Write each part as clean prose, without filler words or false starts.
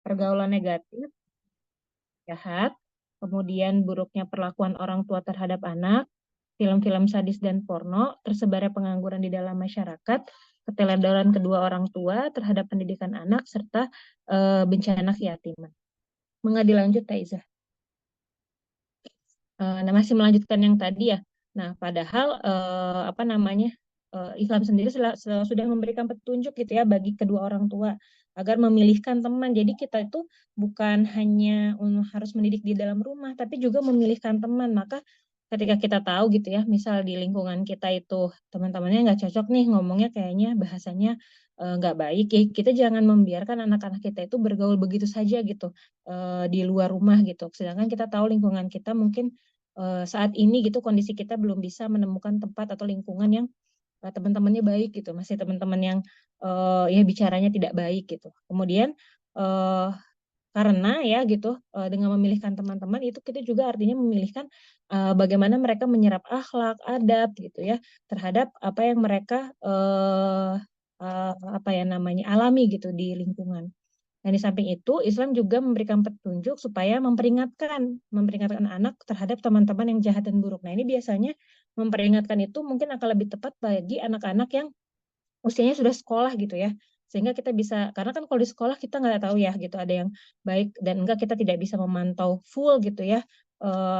pergaulan negatif, jahat, kemudian buruknya perlakuan orang tua terhadap anak, film-film sadis dan porno, tersebarnya pengangguran di dalam masyarakat, keteledoran kedua orang tua terhadap pendidikan anak, serta bencana keyakiman. Mengadil lanjut, Taiza. Nah, masih melanjutkan yang tadi ya. Nah, padahal apa namanya Islam sendiri sudah memberikan petunjuk gitu ya bagi kedua orang tua agar memilihkan teman. Jadi kita itu bukan hanya harus mendidik di dalam rumah, tapi juga memilihkan teman. Maka ketika kita tahu gitu ya, misal di lingkungan kita itu teman-temannya nggak cocok nih ngomongnya kayaknya bahasanya nggak baik, ya kita jangan membiarkan anak-anak kita itu bergaul begitu saja gitu di luar rumah gitu. Sedangkan kita tahu lingkungan kita mungkin saat ini gitu kondisi kita belum bisa menemukan tempat atau lingkungan yang teman-temannya baik gitu, masih teman-teman yang ya bicaranya tidak baik gitu. Kemudian uh, karena ya gitu dengan memilihkan teman-teman itu kita juga artinya memilihkan bagaimana mereka menyerap akhlak, adab gitu ya terhadap apa yang mereka apa ya namanya alami gitu di lingkungan. Dan di samping itu, Islam juga memberikan petunjuk supaya memperingatkan anak terhadap teman-teman yang jahat dan buruk. Nah, ini biasanya memperingatkan itu mungkin akan lebih tepat bagi anak-anak yang usianya sudah sekolah gitu ya. Sehingga kita bisa, karena kan kalau di sekolah kita nggak tahu ya gitu, ada yang baik dan enggak, kita tidak bisa memantau full gitu ya,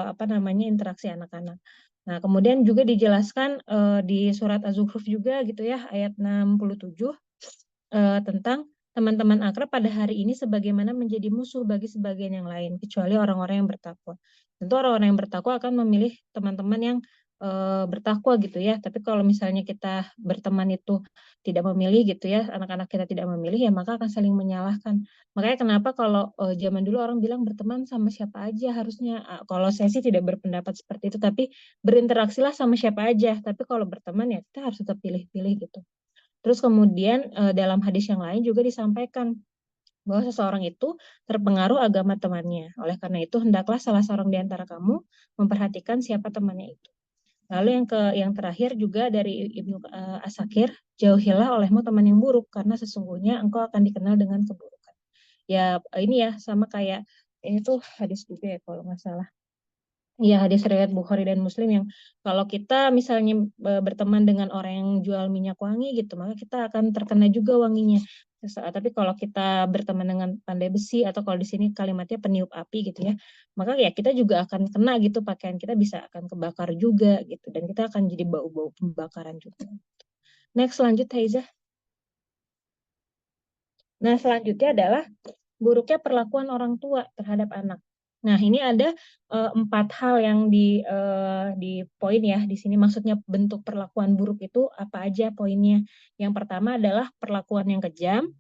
apa namanya interaksi anak-anak. Nah, kemudian juga dijelaskan di surat Az-Zukhruf juga gitu ya, ayat 67 tentang teman-teman akrab pada hari ini sebagaimana menjadi musuh bagi sebagian yang lain, kecuali orang-orang yang bertakwa. Tentu orang-orang yang bertakwa akan memilih teman-teman yang bertakwa gitu ya. Tapi kalau misalnya kita berteman itu tidak memilih gitu ya, anak-anak kita tidak memilih ya maka akan saling menyalahkan. Makanya kenapa kalau zaman dulu orang bilang berteman sama siapa aja harusnya. Kalau saya sih tidak berpendapat seperti itu, tapi berinteraksilah sama siapa aja. Tapi kalau berteman ya kita harus tetap pilih-pilih gitu. Terus kemudian dalam hadis yang lain juga disampaikan bahwa seseorang itu terpengaruh agama temannya. Oleh karena itu hendaklah salah seorang di antara kamu memperhatikan siapa temannya itu. Lalu yang terakhir juga dari Ibnu Asakir, jauhilah olehmu teman yang buruk karena sesungguhnya engkau akan dikenal dengan keburukan. Ya ini ya sama kayak ini tuh hadis juga ya kalau nggak salah. Ya, hadis riwayat Bukhari dan Muslim yang kalau kita misalnya berteman dengan orang yang jual minyak wangi gitu, maka kita akan terkena juga wanginya. Tapi kalau kita berteman dengan pandai besi atau kalau di sini kalimatnya peniup api gitu ya, maka ya kita juga akan kena gitu, pakaian kita bisa akan kebakar juga gitu dan kita akan jadi bau-bau pembakaran juga. Next lanjut Haizah. Nah, selanjutnya adalah buruknya perlakuan orang tua terhadap anak. Nah, ini ada 4 hal yang di poin ya di sini. Maksudnya bentuk perlakuan buruk itu apa aja poinnya? Yang pertama adalah perlakuan yang kejam,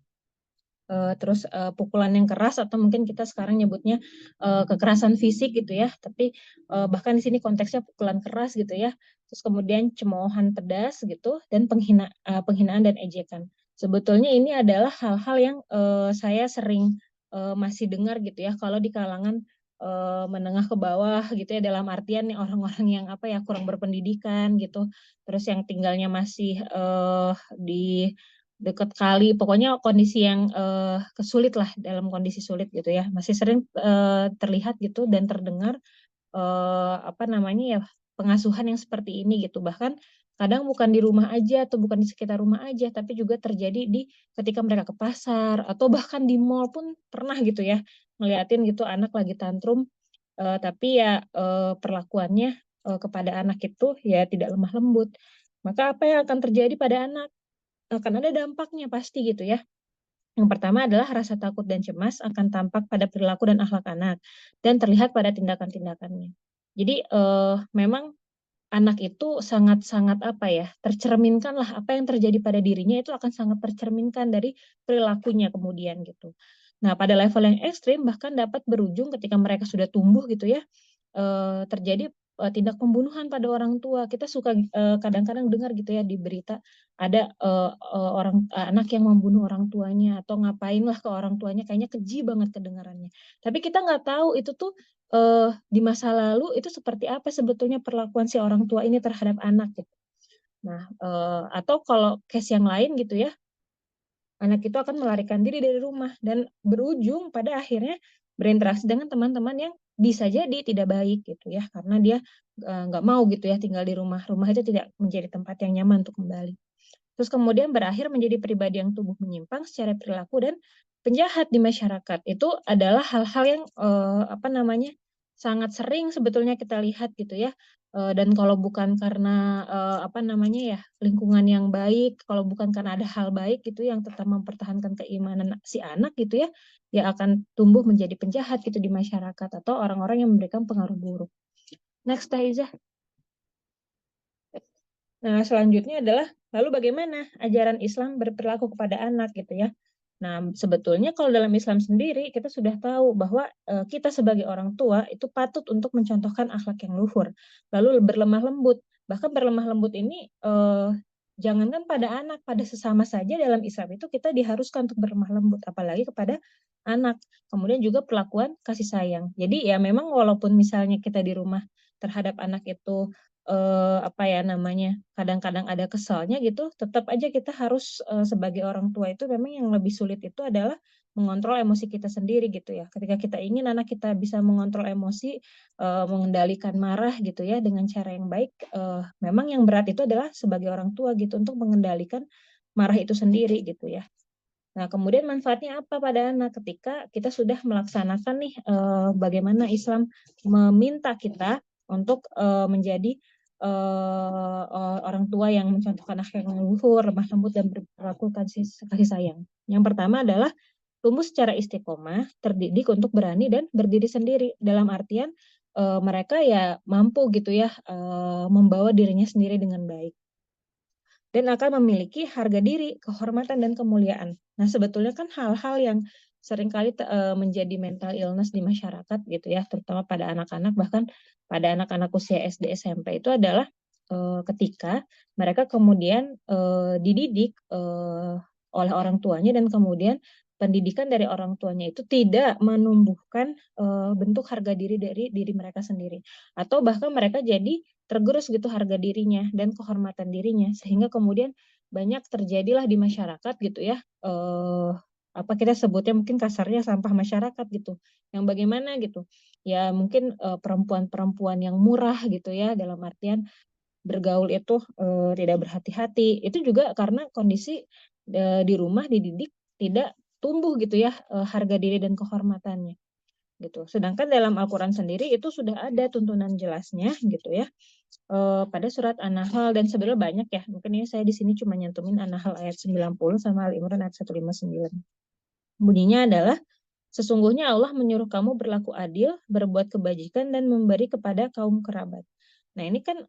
terus pukulan yang keras atau mungkin kita sekarang nyebutnya kekerasan fisik gitu ya. Tapi bahkan di sini konteksnya pukulan keras gitu ya. Terus kemudian cemoohan pedas gitu dan penghinaan dan ejekan. Sebetulnya ini adalah hal-hal yang saya sering masih dengar gitu ya kalau di kalangan menengah ke bawah gitu ya, dalam artian nih orang-orang yang apa ya kurang berpendidikan gitu, terus yang tinggalnya masih di dekat kali, pokoknya kondisi yang kesulit lah, dalam kondisi sulit gitu ya, masih sering terlihat gitu dan terdengar apa namanya ya pengasuhan yang seperti ini gitu. Bahkan kadang bukan di rumah aja atau bukan di sekitar rumah aja, tapi juga terjadi di ketika mereka ke pasar atau bahkan di mall pun pernah gitu ya ngeliatin gitu anak lagi tantrum, tapi ya perlakuannya kepada anak itu ya tidak lemah lembut. Maka apa yang akan terjadi pada anak? Akan ada dampaknya pasti gitu ya. Yang pertama adalah rasa takut dan cemas akan tampak pada perilaku dan akhlak anak dan terlihat pada tindakan-tindakannya. Jadi memang anak itu sangat-sangat apa ya, tercerminkan lah apa yang terjadi pada dirinya itu akan sangat tercerminkan dari perilakunya kemudian gitu. Nah, pada level yang ekstrim bahkan dapat berujung ketika mereka sudah tumbuh gitu ya, terjadi tindak pembunuhan pada orang tua. Kita suka kadang-kadang dengar gitu ya di berita ada anak yang membunuh orang tuanya atau ngapain lah ke orang tuanya, kayaknya keji banget kedengarannya. Tapi kita nggak tahu itu tuh di masa lalu itu seperti apa sebetulnya perlakuan si orang tua ini terhadap anak gitu. Nah, atau kalau case yang lain gitu ya, anak itu akan melarikan diri dari rumah dan berujung pada akhirnya berinteraksi dengan teman-teman yang bisa jadi tidak baik gitu ya, karena dia nggak mau gitu ya tinggal di rumah. Rumah itu tidak menjadi tempat yang nyaman untuk kembali. Terus kemudian berakhir menjadi pribadi yang tumbuh menyimpang secara perilaku dan penjahat di masyarakat. Itu adalah hal-hal yang apa namanya sangat sering sebetulnya kita lihat gitu ya. Dan kalau bukan karena apa namanya ya lingkungan yang baik, kalau bukan karena ada hal baik gitu yang tetap mempertahankan keimanan si anak gitu ya, ya akan tumbuh menjadi penjahat gitu di masyarakat atau orang-orang yang memberikan pengaruh buruk. Next, Taiza. Nah, selanjutnya adalah lalu bagaimana ajaran Islam berperilaku kepada anak gitu ya. Nah, sebetulnya kalau dalam Islam sendiri kita sudah tahu bahwa kita sebagai orang tua itu patut untuk mencontohkan akhlak yang luhur, lalu berlemah lembut. Bahkan berlemah lembut ini jangankan pada anak, pada sesama saja dalam Islam itu kita diharuskan untuk berlemah lembut, apalagi kepada anak. Kemudian juga perlakuan kasih sayang. Jadi ya memang walaupun misalnya kita di rumah terhadap anak itu apa ya namanya kadang-kadang ada kesalnya gitu, tetap aja kita harus sebagai orang tua itu memang yang lebih sulit itu adalah mengontrol emosi kita sendiri gitu ya. Ketika kita ingin anak kita bisa mengontrol emosi, mengendalikan marah gitu ya dengan cara yang baik, memang yang berat itu adalah sebagai orang tua gitu untuk mengendalikan marah itu sendiri gitu ya. Nah, kemudian manfaatnya apa pada anak ketika kita sudah melaksanakan nih bagaimana Islam meminta kita untuk menjadi orang tua yang mencontohkan akhlak yang luhur, lemah lembut dan berperilaku kasih sayang. Yang pertama adalah tumbuh secara istiqomah, terdidik untuk berani dan berdiri sendiri. Dalam artian mereka ya mampu gitu ya membawa dirinya sendiri dengan baik dan akan memiliki harga diri, kehormatan, dan kemuliaan. Nah, sebetulnya kan hal-hal yang seringkali menjadi mental illness di masyarakat gitu ya, terutama pada anak-anak, bahkan pada anak-anak usia SD SMP itu adalah ketika mereka kemudian dididik oleh orang tuanya dan kemudian pendidikan dari orang tuanya itu tidak menumbuhkan bentuk harga diri dari diri mereka sendiri atau bahkan mereka jadi tergerus gitu harga dirinya dan kehormatan dirinya sehingga kemudian banyak terjadilah di masyarakat gitu ya apa kita sebutnya mungkin kasarnya sampah masyarakat gitu yang bagaimana gitu ya mungkin perempuan-perempuan yang murah gitu ya dalam artian bergaul itu tidak berhati-hati itu juga karena kondisi di rumah dididik tidak tumbuh gitu ya harga diri dan kehormatannya gitu. Sedangkan dalam Al-Quran sendiri itu sudah ada tuntunan jelasnya gitu ya pada surat An-Nahl dan sebenarnya banyak ya. Mungkin ini saya di sini cuma nyantumin An-Nahl ayat 90 sama Al-Imran ayat 159. Bunyinya adalah sesungguhnya Allah menyuruh kamu berlaku adil, berbuat kebajikan dan memberi kepada kaum kerabat. Nah, ini kan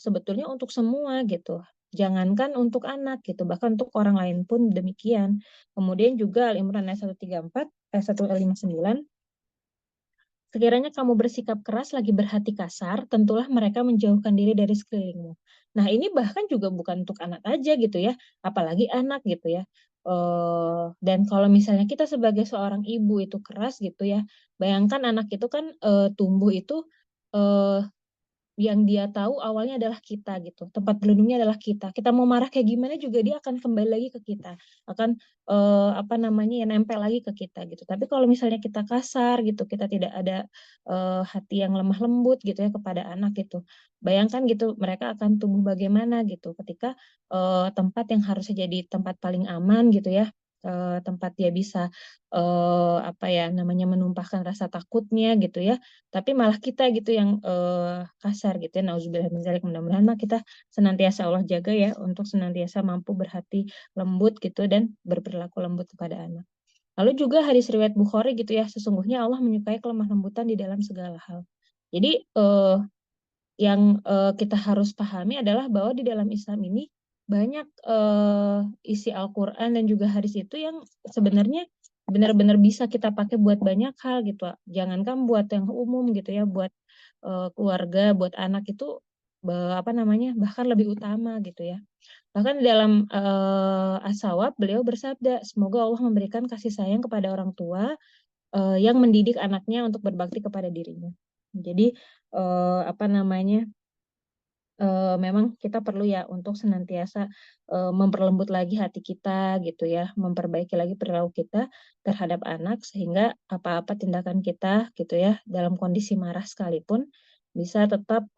sebetulnya untuk semua gitu. Jangankan untuk anak gitu, bahkan untuk orang lain pun demikian. Kemudian juga Al-Imran ayat 134, ayat 159 sekiranya kamu bersikap keras lagi berhati kasar, tentulah mereka menjauhkan diri dari sekelilingmu. Nah, ini bahkan juga bukan untuk anak aja gitu ya, apalagi anak gitu ya. Dan kalau misalnya kita sebagai seorang ibu itu keras gitu ya, bayangkan anak itu kan tumbuh itu eh, yang dia tahu awalnya adalah kita gitu. Tempat berlindungnya adalah kita. Kita mau marah kayak gimana juga dia akan kembali lagi ke kita. Akan apa namanya ya nempel lagi ke kita gitu. Tapi kalau misalnya kita kasar gitu, kita tidak ada hati yang lemah lembut gitu ya kepada anak gitu. Bayangkan gitu mereka akan tumbuh bagaimana gitu ketika tempat yang harusnya jadi tempat paling aman gitu ya. Tempat dia bisa apa ya namanya menumpahkan rasa takutnya gitu ya tapi malah kita gitu yang kasar gitu ya. Nauzubillah min dzalik. Mudah-mudahan mah kita senantiasa Allah jaga ya untuk senantiasa mampu berhati lembut gitu dan berperilaku lembut kepada anak. Lalu juga hadis riwayat Bukhari gitu ya, sesungguhnya Allah menyukai kelemah lembutan di dalam segala hal. Jadi yang kita harus pahami adalah bahwa di dalam Islam ini banyak isi Al-Quran dan juga hadis itu yang sebenarnya benar-benar bisa kita pakai buat banyak hal gitu. Jangankan buat yang umum gitu ya, buat keluarga, buat anak itu apa namanya bahkan lebih utama gitu ya. Bahkan di dalam As-Sawab beliau bersabda, semoga Allah memberikan kasih sayang kepada orang tua yang mendidik anaknya untuk berbakti kepada dirinya. Jadi apa namanya memang kita perlu ya untuk senantiasa memperlembut lagi hati kita gitu ya, memperbaiki lagi perilaku kita terhadap anak sehingga apa-apa tindakan kita gitu ya dalam kondisi marah sekalipun bisa tetap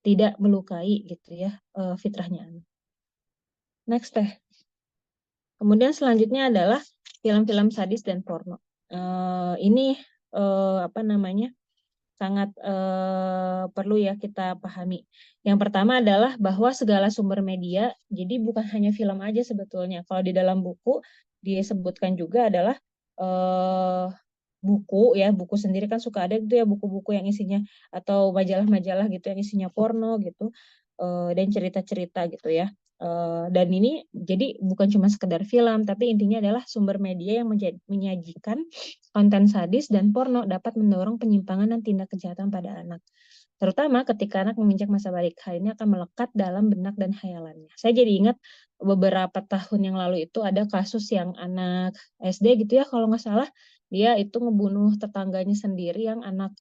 tidak melukai gitu ya fitrahnya anak. Next deh. Kemudian selanjutnya adalah film-film sadis dan porno. Ini apa namanya? Sangat perlu ya kita pahami. Yang pertama adalah bahwa segala sumber media, jadi bukan hanya film aja sebetulnya. Kalau di dalam buku disebutkan juga adalah eh, buku ya, buku sendiri kan suka ada gitu ya buku-buku yang isinya atau majalah-majalah gitu yang isinya porno gitu dan cerita-cerita gitu ya. Dan ini jadi bukan cuma sekedar film, tapi intinya adalah sumber media yang menyajikan konten sadis dan porno dapat mendorong penyimpangan dan tindak kejahatan pada anak. Terutama ketika anak menginjak masa balik, hal ini akan melekat dalam benak dan khayalannya. Saya jadi ingat beberapa tahun yang lalu itu ada kasus yang anak SD gitu ya, kalau nggak salah, dia itu ngebunuh tetangganya sendiri yang anak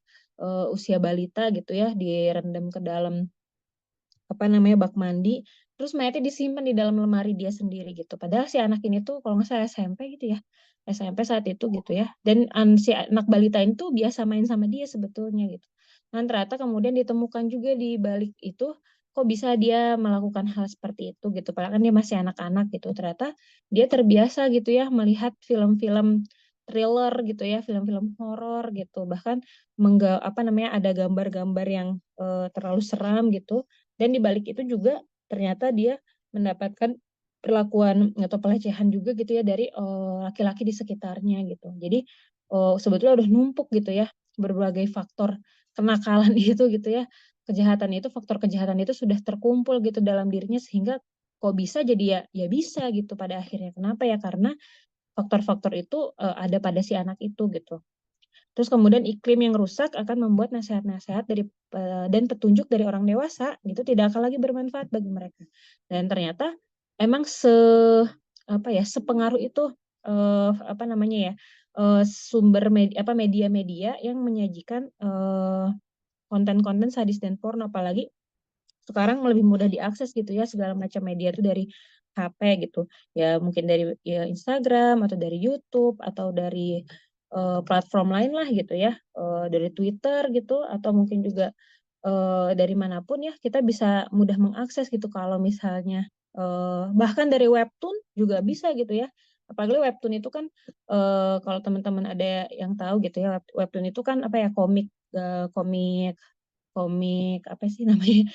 usia balita gitu ya, direndam ke dalam apa namanya bak mandi, terus mayatnya disimpan di dalam lemari dia sendiri gitu. Padahal si anak ini tuh kalau nggak salah SMP gitu ya, SMP saat itu gitu ya. Dan si anak balita itu biasa main sama dia sebetulnya gitu. Dan ternyata kemudian ditemukan juga di balik itu kok bisa dia melakukan hal seperti itu gitu. Padahal kan dia masih anak-anak gitu. Ternyata dia terbiasa gitu ya melihat film-film thriller gitu ya, film-film horor gitu. Bahkan apa namanya ada gambar-gambar yang terlalu seram gitu dan di balik itu juga ternyata dia mendapatkan perlakuan atau pelecehan juga gitu ya dari laki-laki di sekitarnya gitu. Jadi sebetulnya udah numpuk gitu ya berbagai faktor kenakalan itu gitu ya. Kejahatan itu, faktor kejahatan itu sudah terkumpul gitu dalam dirinya sehingga kok bisa jadi ya bisa gitu pada akhirnya. Kenapa ya? Karena faktor-faktor itu ada pada si anak itu gitu. Terus kemudian iklim yang rusak akan membuat nasihat-nasihat dan petunjuk dari orang dewasa gitu tidak akan lagi bermanfaat bagi mereka. Dan ternyata emang apa ya sepengaruh itu apa namanya ya sumber media-media yang menyajikan konten-konten sadis dan porno apalagi sekarang lebih mudah diakses gitu ya segala macam media itu dari HP gitu ya mungkin dari ya, Instagram atau dari YouTube atau dari platform lain lah gitu ya dari Twitter gitu atau mungkin juga dari manapun ya kita bisa mudah mengakses gitu kalau misalnya bahkan dari webtoon juga bisa gitu ya apalagi webtoon itu kan kalau teman-teman ada yang tahu gitu ya webtoon itu kan apa ya komik komik komik apa sih namanya.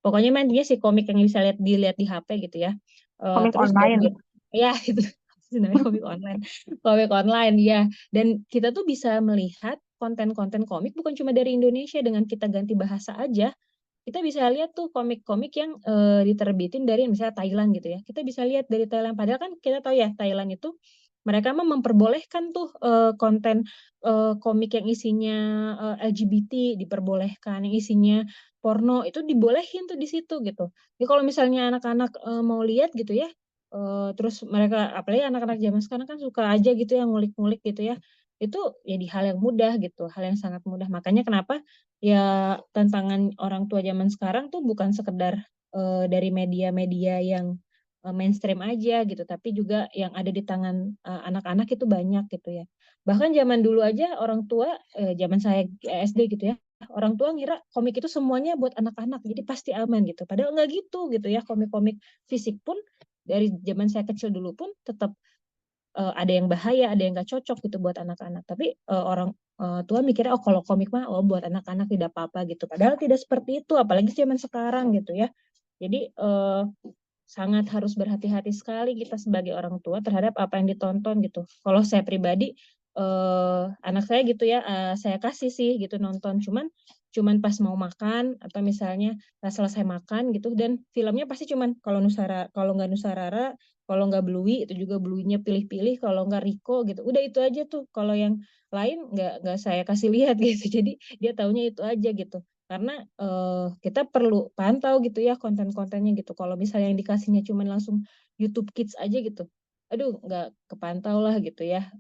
Pokoknya main dia si komik yang bisa dilihat di HP gitu ya. Komik Terus dan online. ya itu namanya komik online. Komik online ya. Dan kita tuh bisa melihat konten-konten komik bukan cuma dari Indonesia dengan kita ganti bahasa aja. Kita bisa lihat tuh komik-komik yang diterbitin dari misalnya Thailand gitu ya. Kita bisa lihat dari Thailand. Padahal kan kita tahu ya Thailand itu mereka mah memperbolehkan tuh konten komik yang isinya LGBT diperbolehkan, yang isinya porno itu dibolehin tuh di situ gitu. Jadi kalau misalnya anak-anak mau lihat gitu ya, terus mereka apalagi anak-anak zaman sekarang kan suka aja gitu ya ngulik-ngulik gitu ya. Itu jadi hal yang mudah gitu, hal yang sangat mudah. Makanya kenapa ya tantangan orang tua zaman sekarang tuh bukan sekedar dari media-media yang mainstream aja gitu, tapi juga yang ada di tangan anak-anak itu banyak gitu ya. Bahkan zaman dulu aja orang tua, zaman saya SD gitu ya, orang tua ngira komik itu semuanya buat anak-anak, jadi pasti aman gitu. Padahal nggak gitu ya, komik-komik fisik pun dari zaman saya kecil dulu pun tetap ada yang bahaya, ada yang nggak cocok gitu buat anak-anak. Tapi orang tua mikirnya oh kalau komik mah oh buat anak-anak tidak apa-apa gitu. Padahal tidak seperti itu, apalagi zaman sekarang gitu ya. Jadi sangat harus berhati-hati sekali kita sebagai orang tua terhadap apa yang ditonton gitu. Kalau saya pribadi anak saya gitu ya saya kasih sih gitu nonton cuman pas mau makan atau misalnya pas selesai makan gitu dan filmnya pasti cuman kalau nggak Nusarara kalau nggak Bluey itu juga Bluey-nya pilih-pilih kalau nggak Rico gitu udah itu aja tuh kalau yang lain nggak saya kasih lihat gitu jadi dia taunya itu aja gitu karena kita perlu pantau gitu ya konten-kontennya gitu. Kalau misalnya yang dikasihnya cuma langsung YouTube Kids aja gitu, aduh nggak kepantau lah gitu ya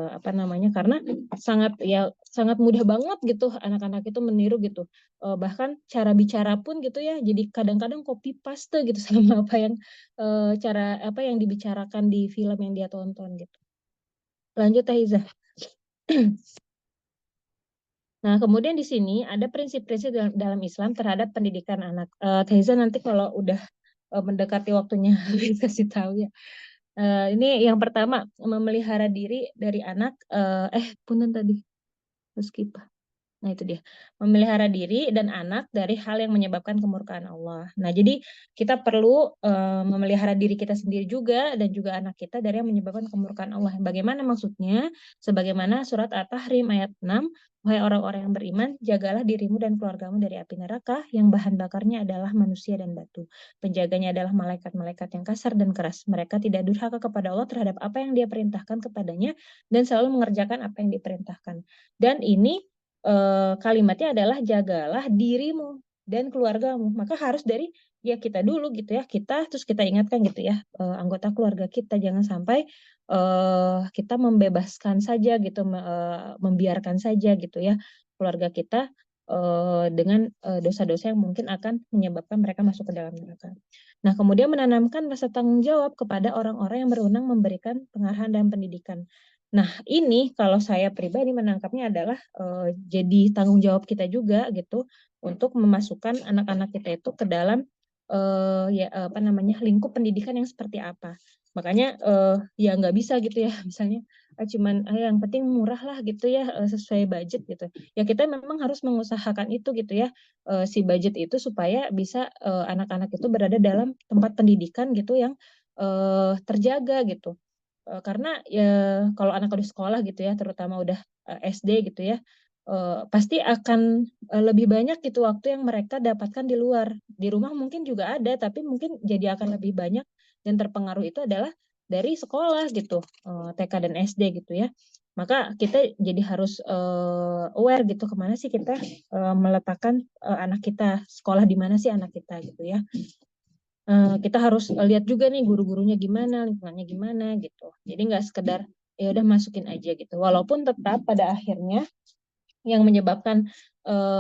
apa namanya karena sangat ya sangat mudah banget gitu anak-anak itu meniru gitu. Bahkan cara bicara pun gitu ya, jadi kadang-kadang copy paste gitu sama apa yang cara apa yang dibicarakan di film yang dia tonton gitu. Lanjut Taiza. Nah, kemudian di sini ada prinsip-prinsip dalam Islam terhadap pendidikan anak. Taiza nanti kalau udah mendekati waktunya kasih tahu ya. Ini yang pertama, memelihara diri dari anak. Punten tadi, skip. Nah, itu dia. Memelihara diri dan anak dari hal yang menyebabkan kemurkaan Allah. Nah, jadi kita perlu memelihara diri kita sendiri juga dan juga anak kita dari yang menyebabkan kemurkaan Allah. Bagaimana maksudnya? Sebagaimana surat At-Tahrim ayat 6, wahai orang-orang yang beriman, jagalah dirimu dan keluargamu dari api neraka yang bahan bakarnya adalah manusia dan batu. Penjaganya adalah malaikat-malaikat yang kasar dan keras. Mereka tidak durhaka kepada Allah terhadap apa yang dia perintahkan kepadanya dan selalu mengerjakan apa yang diperintahkan. Dan ini kalimatnya adalah jagalah dirimu dan keluargamu. Maka harus dari ya kita dulu gitu ya, kita terus kita ingatkan gitu ya anggota keluarga kita, jangan sampai kita membebaskan saja gitu, membiarkan saja gitu ya keluarga kita dengan dosa-dosa yang mungkin akan menyebabkan mereka masuk ke dalam neraka. Nah, kemudian menanamkan rasa tanggung jawab kepada orang-orang yang berwenang memberikan pengarahan dan pendidikan. Nah, ini kalau saya pribadi menangkapnya adalah jadi tanggung jawab kita juga gitu untuk memasukkan anak-anak kita itu ke dalam lingkup pendidikan yang seperti apa. Makanya ya nggak bisa gitu ya, misalnya cuman yang penting murah lah gitu ya, sesuai budget gitu. Ya kita memang harus mengusahakan itu gitu ya, si budget itu supaya bisa anak-anak itu berada dalam tempat pendidikan gitu yang terjaga gitu. Karena ya kalau anak udah sekolah gitu ya, terutama udah SD gitu ya, pasti akan lebih banyak gitu waktu yang mereka dapatkan di luar. Di rumah mungkin juga ada, tapi mungkin jadi akan lebih banyak dan terpengaruh itu adalah dari sekolah gitu, TK dan SD gitu ya. Maka kita jadi harus aware gitu kemana sih kita meletakkan anak kita, sekolah di mana sih anak kita gitu ya. Kita harus lihat juga nih guru-gurunya gimana, lingkungannya gimana gitu. Jadi nggak sekedar ya udah masukin aja gitu. Walaupun tetap pada akhirnya yang menyebabkan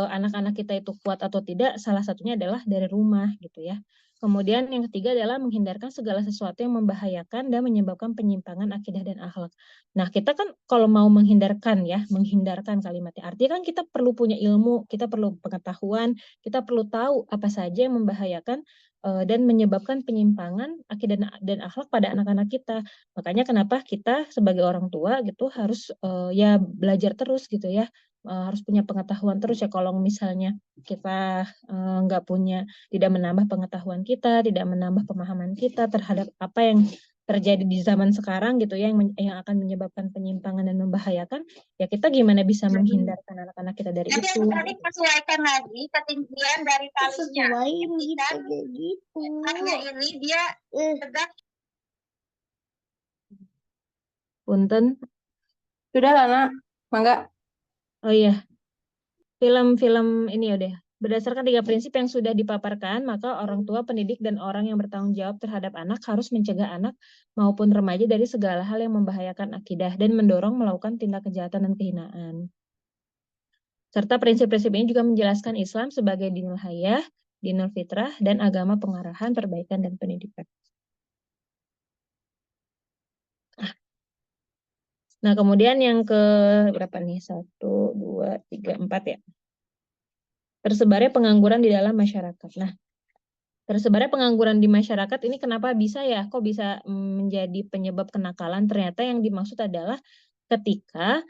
anak-anak kita itu kuat atau tidak, salah satunya adalah dari rumah gitu ya. Kemudian yang ketiga adalah menghindarkan segala sesuatu yang membahayakan dan menyebabkan penyimpangan akidah dan akhlak. Nah, kita kan kalau mau menghindarkan ya, menghindarkan kalimatnya. Artinya kan kita perlu punya ilmu, kita perlu pengetahuan, kita perlu tahu apa saja yang membahayakan dan menyebabkan penyimpangan akidah dan akhlak pada anak-anak kita. Makanya kenapa kita sebagai orang tua gitu harus ya belajar terus gitu ya, harus punya pengetahuan terus ya. Kalau misalnya kita nggak punya, tidak menambah pengetahuan kita, tidak menambah pemahaman kita terhadap apa yang terjadi di zaman sekarang gitu ya, yang akan menyebabkan penyimpangan dan membahayakan, ya kita gimana bisa menghindarkan anak-anak kita dari Nanti itu. nanti sesuaikan lagi ketinggian dari talinya. Sesuaiin Ketika gitu. talinya ini dia tegak. Punten. Sudah Lana, mangga. Oh iya, film-film ini udah. Berdasarkan 3 prinsip yang sudah dipaparkan, maka orang tua, pendidik, dan orang yang bertanggung jawab terhadap anak harus mencegah anak maupun remaja dari segala hal yang membahayakan akidah dan mendorong melakukan tindak kejahatan dan kehinaan. Serta prinsip-prinsip ini juga menjelaskan Islam sebagai dinul hayah, dinul fitrah, dan agama pengarahan, perbaikan, dan pendidikan. Nah, kemudian yang ke berapa nih? 1, 2, 3, 4 ya. Tersebarnya pengangguran di dalam masyarakat. Nah, tersebarnya pengangguran di masyarakat ini kenapa bisa ya? Kok bisa menjadi penyebab kenakalan? Ternyata yang dimaksud adalah ketika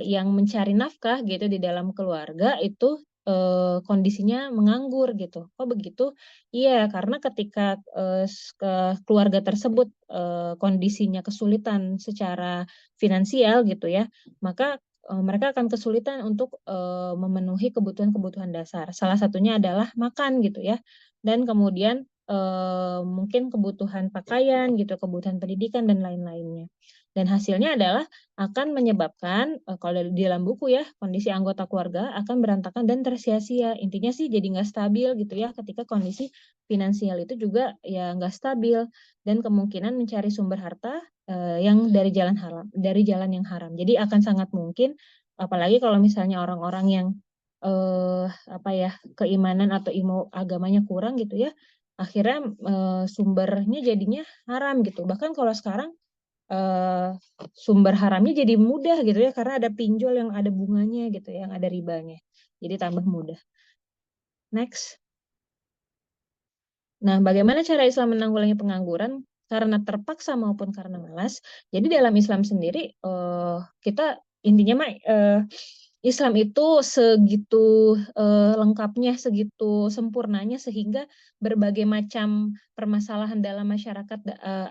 yang mencari nafkah gitu di dalam keluarga itu kondisinya menganggur gitu. Kok begitu? Iya, karena ketika keluarga tersebut kondisinya kesulitan secara finansial gitu ya, maka mereka akan kesulitan untuk memenuhi kebutuhan-kebutuhan dasar. Salah satunya adalah makan gitu ya. Dan kemudian mungkin kebutuhan pakaian gitu, kebutuhan pendidikan dan lain-lainnya. Dan hasilnya adalah akan menyebabkan kalau di dalam buku ya, kondisi anggota keluarga akan berantakan dan tersia-sia. Intinya sih jadi nggak stabil gitu ya, ketika kondisi finansial itu juga ya nggak stabil dan kemungkinan mencari sumber harta yang dari jalan yang haram. Jadi akan sangat mungkin apalagi kalau misalnya orang-orang yang keimanan atau ilmu agamanya kurang gitu ya, akhirnya sumbernya jadinya haram gitu. Bahkan kalau sekarang sumber haramnya jadi mudah gitu ya, karena ada pinjol yang ada bunganya gitu, yang ada ribanya. Jadi tambah mudah. Next. Nah, bagaimana cara Islam menanggulangi pengangguran? Karena terpaksa maupun karena malas. Jadi dalam Islam sendiri, kita intinya mah Islam itu segitu lengkapnya, segitu sempurnanya sehingga berbagai macam permasalahan dalam masyarakat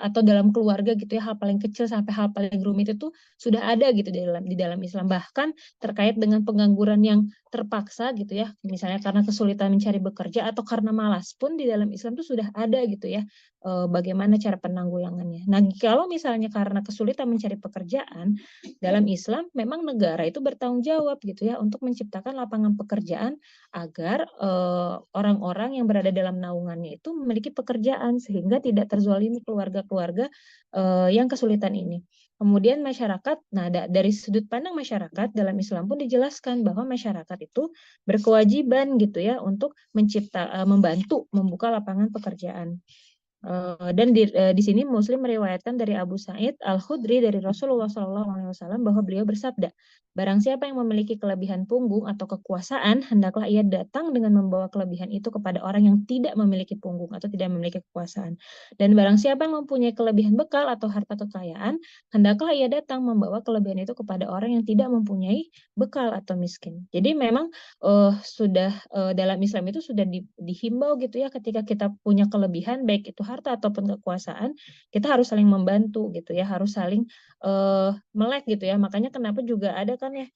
atau dalam keluarga gitu ya, hal paling kecil sampai hal paling rumit itu sudah ada gitu di dalam Islam. Bahkan terkait dengan pengangguran yang terpaksa gitu ya, misalnya karena kesulitan mencari bekerja atau karena malas pun di dalam Islam itu sudah ada gitu ya, bagaimana cara penanggulangannya. Nah, kalau misalnya karena kesulitan mencari pekerjaan, dalam Islam memang negara itu bertanggung jawab gitu ya untuk menciptakan lapangan pekerjaan agar orang-orang yang berada dalam naungannya itu memiliki pekerjaan sehingga tidak terzolimi keluarga-keluarga yang kesulitan ini. Kemudian masyarakat, nah dari sudut pandang masyarakat dalam Islam pun dijelaskan bahwa masyarakat itu berkewajiban gitu ya untuk membantu membuka lapangan pekerjaan. Dan di sini Muslim meriwayatkan dari Abu Sa'id Al-Khudri dari Rasulullah SAW bahwa beliau bersabda, barang siapa yang memiliki kelebihan punggung atau kekuasaan, hendaklah ia datang dengan membawa kelebihan itu kepada orang yang tidak memiliki punggung atau tidak memiliki kekuasaan. Dan barang siapa yang mempunyai kelebihan bekal atau harta kekayaan, hendaklah ia datang membawa kelebihan itu kepada orang yang tidak mempunyai bekal atau miskin. Jadi memang dalam Islam itu sudah dihimbau gitu ya, ketika kita punya kelebihan baik itu harta ataupun kekuasaan, kita harus saling membantu gitu ya, harus saling melek gitu ya. Makanya kenapa juga ada kan ya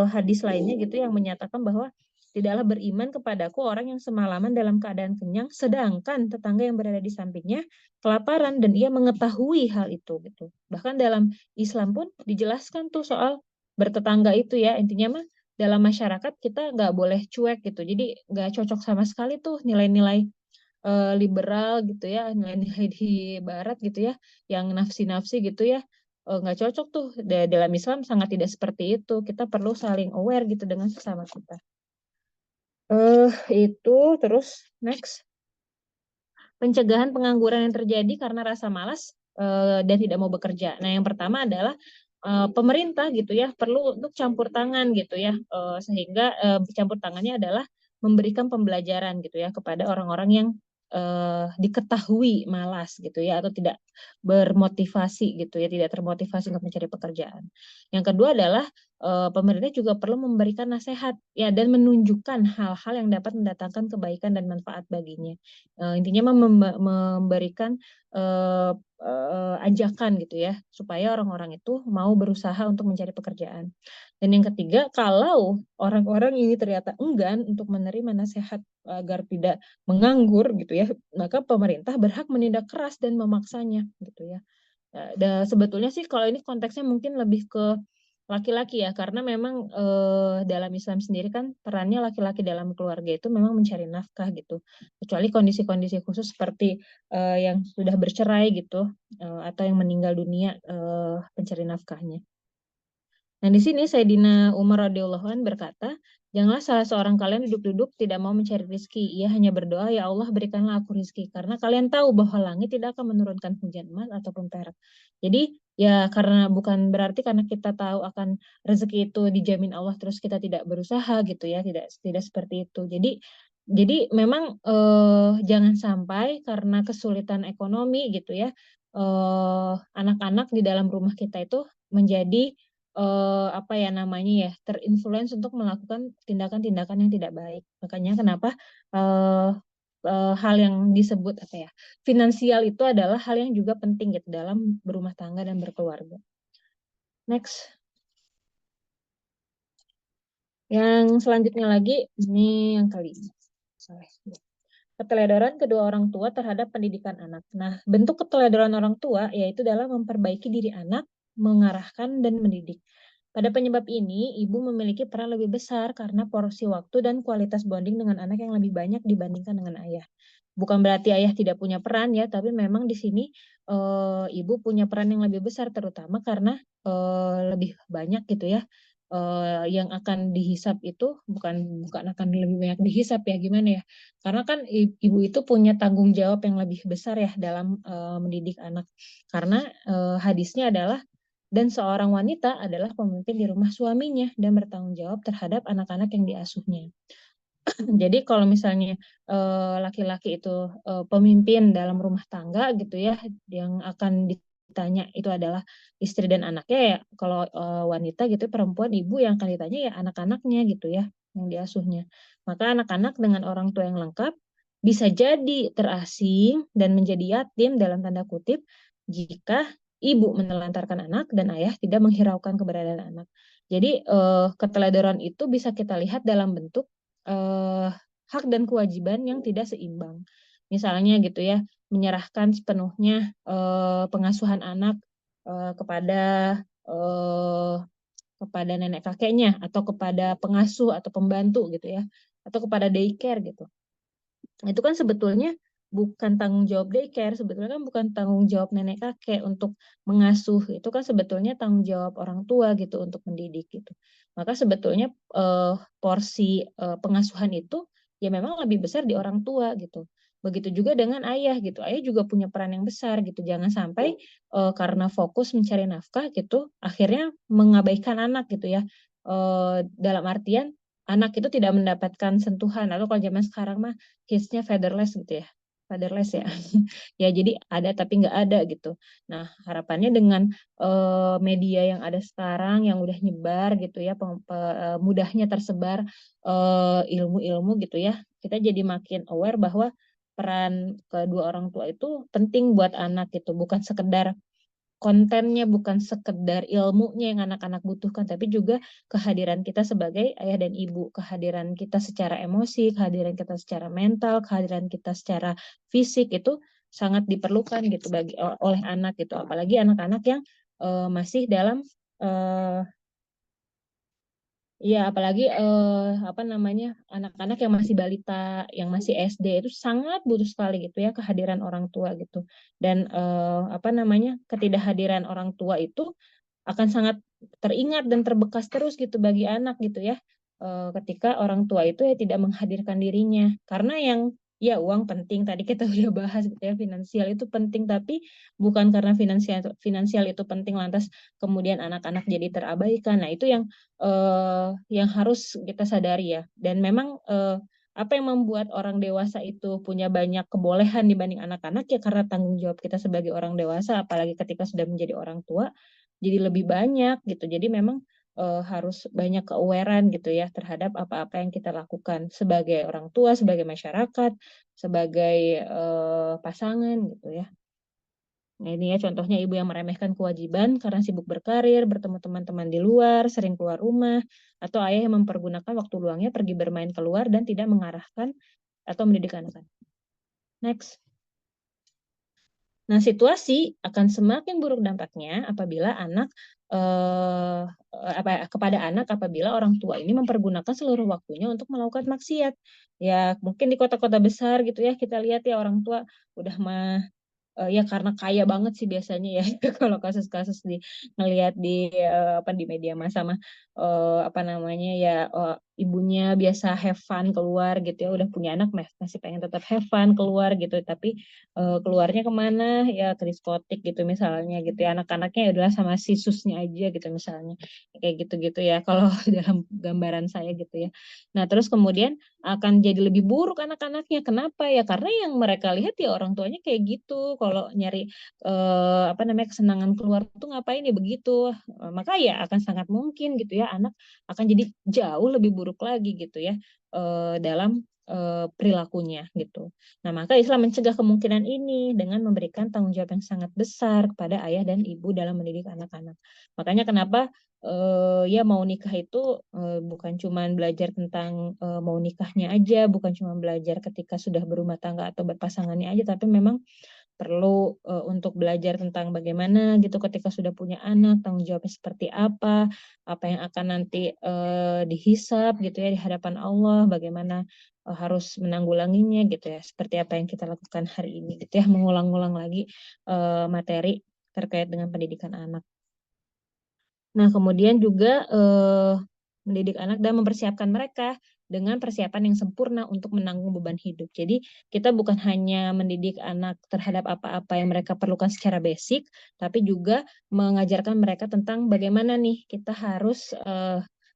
hadis lainnya gitu yang menyatakan bahwa tidaklah beriman kepadaku orang yang semalaman dalam keadaan kenyang, sedangkan tetangga yang berada di sampingnya kelaparan dan ia mengetahui hal itu gitu. Bahkan dalam Islam pun dijelaskan tuh soal bertetangga itu ya, intinya mah dalam masyarakat kita nggak boleh cuek gitu. Jadi nggak cocok sama sekali tuh nilai-nilai liberal gitu ya, nilai-nilai di barat gitu ya, yang nafsi-nafsi gitu ya, nggak cocok tuh. Dalam Islam sangat tidak seperti itu. Kita perlu saling aware gitu dengan sesama kita. Itu terus next. Pencegahan pengangguran yang terjadi karena rasa malas dan tidak mau bekerja. Nah, yang pertama adalah pemerintah gitu ya perlu untuk campur tangan gitu ya, sehingga campur tangannya adalah memberikan pembelajaran gitu ya kepada orang-orang yang diketahui malas gitu ya atau tidak bermotivasi gitu ya, tidak termotivasi untuk mencari pekerjaan. Yang kedua adalah pemerintah juga perlu memberikan nasihat ya dan menunjukkan hal-hal yang dapat mendatangkan kebaikan dan manfaat baginya. Intinya memberikan ajakan gitu ya supaya orang-orang itu mau berusaha untuk mencari pekerjaan. Dan yang ketiga, kalau orang-orang ini ternyata enggan untuk menerima nasihat agar tidak menganggur gitu ya, maka pemerintah berhak menindak keras dan memaksanya gitu ya. Dan sebetulnya sih kalau ini konteksnya mungkin lebih ke laki-laki ya, karena memang dalam Islam sendiri kan perannya laki-laki dalam keluarga itu memang mencari nafkah gitu. Kecuali kondisi-kondisi khusus seperti yang sudah bercerai gitu atau yang meninggal dunia pencari nafkahnya. Nah, di sini Sayyidina Umar radhiyallahu anhu berkata, janganlah salah seorang kalian duduk-duduk tidak mau mencari rizki. Ia hanya berdoa, ya Allah berikanlah aku rizki. Karena kalian tahu bahwa langit tidak akan menurunkan hujan emas ataupun perak. Jadi ya karena bukan berarti karena kita tahu akan rezeki itu dijamin Allah terus kita tidak berusaha gitu ya. Tidak seperti itu. Jadi memang jangan sampai karena kesulitan ekonomi gitu ya, anak-anak di dalam rumah kita itu menjadi terinfluence untuk melakukan tindakan-tindakan yang tidak baik. Makanya kenapa hal yang disebut finansial itu adalah hal yang juga penting gitu dalam berumah tangga dan berkeluarga. Next. Yang selanjutnya lagi ini yang kelima. Keteladaran kedua orang tua terhadap pendidikan anak. Nah, bentuk keteladaran orang tua yaitu dalam memperbaiki diri anak, mengarahkan dan mendidik. Pada penyebab ini, ibu memiliki peran lebih besar karena porsi waktu dan kualitas bonding dengan anak yang lebih banyak dibandingkan dengan ayah. Bukan berarti ayah tidak punya peran ya, tapi memang di sini ibu punya peran yang lebih besar terutama karena lebih banyak gitu ya yang akan dihisap itu bukan akan lebih banyak dihisap ya, gimana ya? Karena kan ibu itu punya tanggung jawab yang lebih besar ya dalam mendidik anak. Karena hadisnya adalah dan seorang wanita adalah pemimpin di rumah suaminya dan bertanggung jawab terhadap anak-anak yang diasuhnya. Jadi kalau misalnya laki-laki itu pemimpin dalam rumah tangga gitu ya, yang akan ditanya itu adalah istri dan anaknya ya. Kalau wanita gitu perempuan ibu yang akan ditanya ya anak-anaknya gitu ya yang diasuhnya. Maka anak-anak dengan orang tua yang lengkap bisa jadi terasing dan menjadi yatim dalam tanda kutip jika ibu menelantarkan anak dan ayah tidak menghiraukan keberadaan anak. Jadi keteladanan itu bisa kita lihat dalam bentuk hak dan kewajiban yang tidak seimbang. Misalnya gitu ya, menyerahkan sepenuhnya pengasuhan anak kepada eh, kepada nenek kakeknya atau kepada pengasuh atau pembantu gitu ya, atau kepada daycare gitu. Itu kan sebetulnya bukan tanggung jawab daycare, sebetulnya kan bukan tanggung jawab nenek kakek untuk mengasuh, itu kan sebetulnya tanggung jawab orang tua gitu untuk mendidik gitu. Maka sebetulnya porsi pengasuhan itu ya memang lebih besar di orang tua gitu. Begitu juga dengan ayah gitu. Ayah juga punya peran yang besar gitu. Jangan sampai karena fokus mencari nafkah gitu, akhirnya mengabaikan anak gitu ya. Dalam artian anak itu tidak mendapatkan sentuhan atau kalau zaman sekarang mah hitsnya fatherless gitu ya, fatherless ya. Ya jadi ada tapi nggak ada gitu. Nah harapannya dengan media yang ada sekarang yang udah nyebar gitu ya, mudahnya tersebar ilmu-ilmu gitu ya, kita jadi makin aware bahwa peran kedua orang tua itu penting buat anak gitu, bukan sekedar kontennya, bukan sekedar ilmunya yang anak-anak butuhkan, tapi juga kehadiran kita sebagai ayah dan ibu, kehadiran kita secara emosi, kehadiran kita secara mental, kehadiran kita secara fisik itu sangat diperlukan gitu bagi oleh anak gitu, apalagi anak-anak yang masih dalam eh, iya, apalagi apa namanya anak-anak yang masih balita, yang masih SD itu sangat butuh sekali gitu ya kehadiran orang tua gitu. Dan apa namanya ketidakhadiran orang tua itu akan sangat teringat dan terbekas terus gitu bagi anak gitu ya. Ketika orang tua itu ya tidak menghadirkan dirinya. Karena yang ya uang penting tadi kita udah bahas gitu ya, finansial itu penting, tapi bukan karena finansial finansial itu penting lantas kemudian anak-anak jadi terabaikan. Nah, itu yang harus kita sadari ya. Dan memang apa yang membuat orang dewasa itu punya banyak kebolehan dibanding anak-anak ya karena tanggung jawab kita sebagai orang dewasa, apalagi ketika sudah menjadi orang tua jadi lebih banyak gitu. Jadi memang harus banyak ke-awarean gitu ya terhadap apa-apa yang kita lakukan sebagai orang tua, sebagai masyarakat, sebagai pasangan gitu ya. Nah ini ya contohnya ibu yang meremehkan kewajiban karena sibuk berkarir, bertemu teman-teman di luar, sering keluar rumah, atau ayah yang mempergunakan waktu luangnya pergi bermain keluar dan tidak mengarahkan atau mendidik anak-anak. Next. Nah, situasi akan semakin buruk dampaknya apabila anak kepada anak apabila orang tua ini mempergunakan seluruh waktunya untuk melakukan maksiat. Ya, mungkin di kota-kota besar gitu ya kita lihat ya orang tua udah mah ya karena kaya banget sih biasanya ya kalau kasus-kasus ngelihat di apa di media massa mah apa namanya ya ibunya biasa have fun keluar gitu ya udah punya anak masih pengen tetap have fun keluar gitu tapi keluarnya kemana ya ke diskotik gitu misalnya gitu ya anak-anaknya ya udah sama si susnya aja gitu misalnya kayak gitu-gitu ya kalau dalam gambaran saya gitu ya. Nah terus kemudian akan jadi lebih buruk anak-anaknya. Kenapa ya? Karena yang mereka lihat ya orang tuanya kayak gitu. Kalau nyari apa namanya kesenangan keluar tuh ngapain ya begitu. Maka ya akan sangat mungkin gitu ya anak akan jadi jauh lebih buruk lagi gitu ya dalam perilakunya gitu. Nah, maka Islam mencegah kemungkinan ini dengan memberikan tanggung jawab yang sangat besar kepada ayah dan ibu dalam mendidik anak-anak. Makanya kenapa ya mau nikah itu bukan cuma belajar tentang mau nikahnya aja, bukan cuma belajar ketika sudah berumah tangga atau berpasangannya aja, tapi memang perlu untuk belajar tentang bagaimana gitu ketika sudah punya anak, tanggung jawabnya seperti apa yang akan nanti dihisab gitu ya di hadapan Allah, bagaimana harus menanggulanginya gitu ya, seperti apa yang kita lakukan hari ini gitu ya, mengulang-ulang lagi materi terkait dengan pendidikan anak. Nah, kemudian juga mendidik anak dan mempersiapkan mereka dengan persiapan yang sempurna untuk menanggung beban hidup. Jadi kita bukan hanya mendidik anak terhadap apa-apa yang mereka perlukan secara basic, tapi juga mengajarkan mereka tentang bagaimana nih kita harus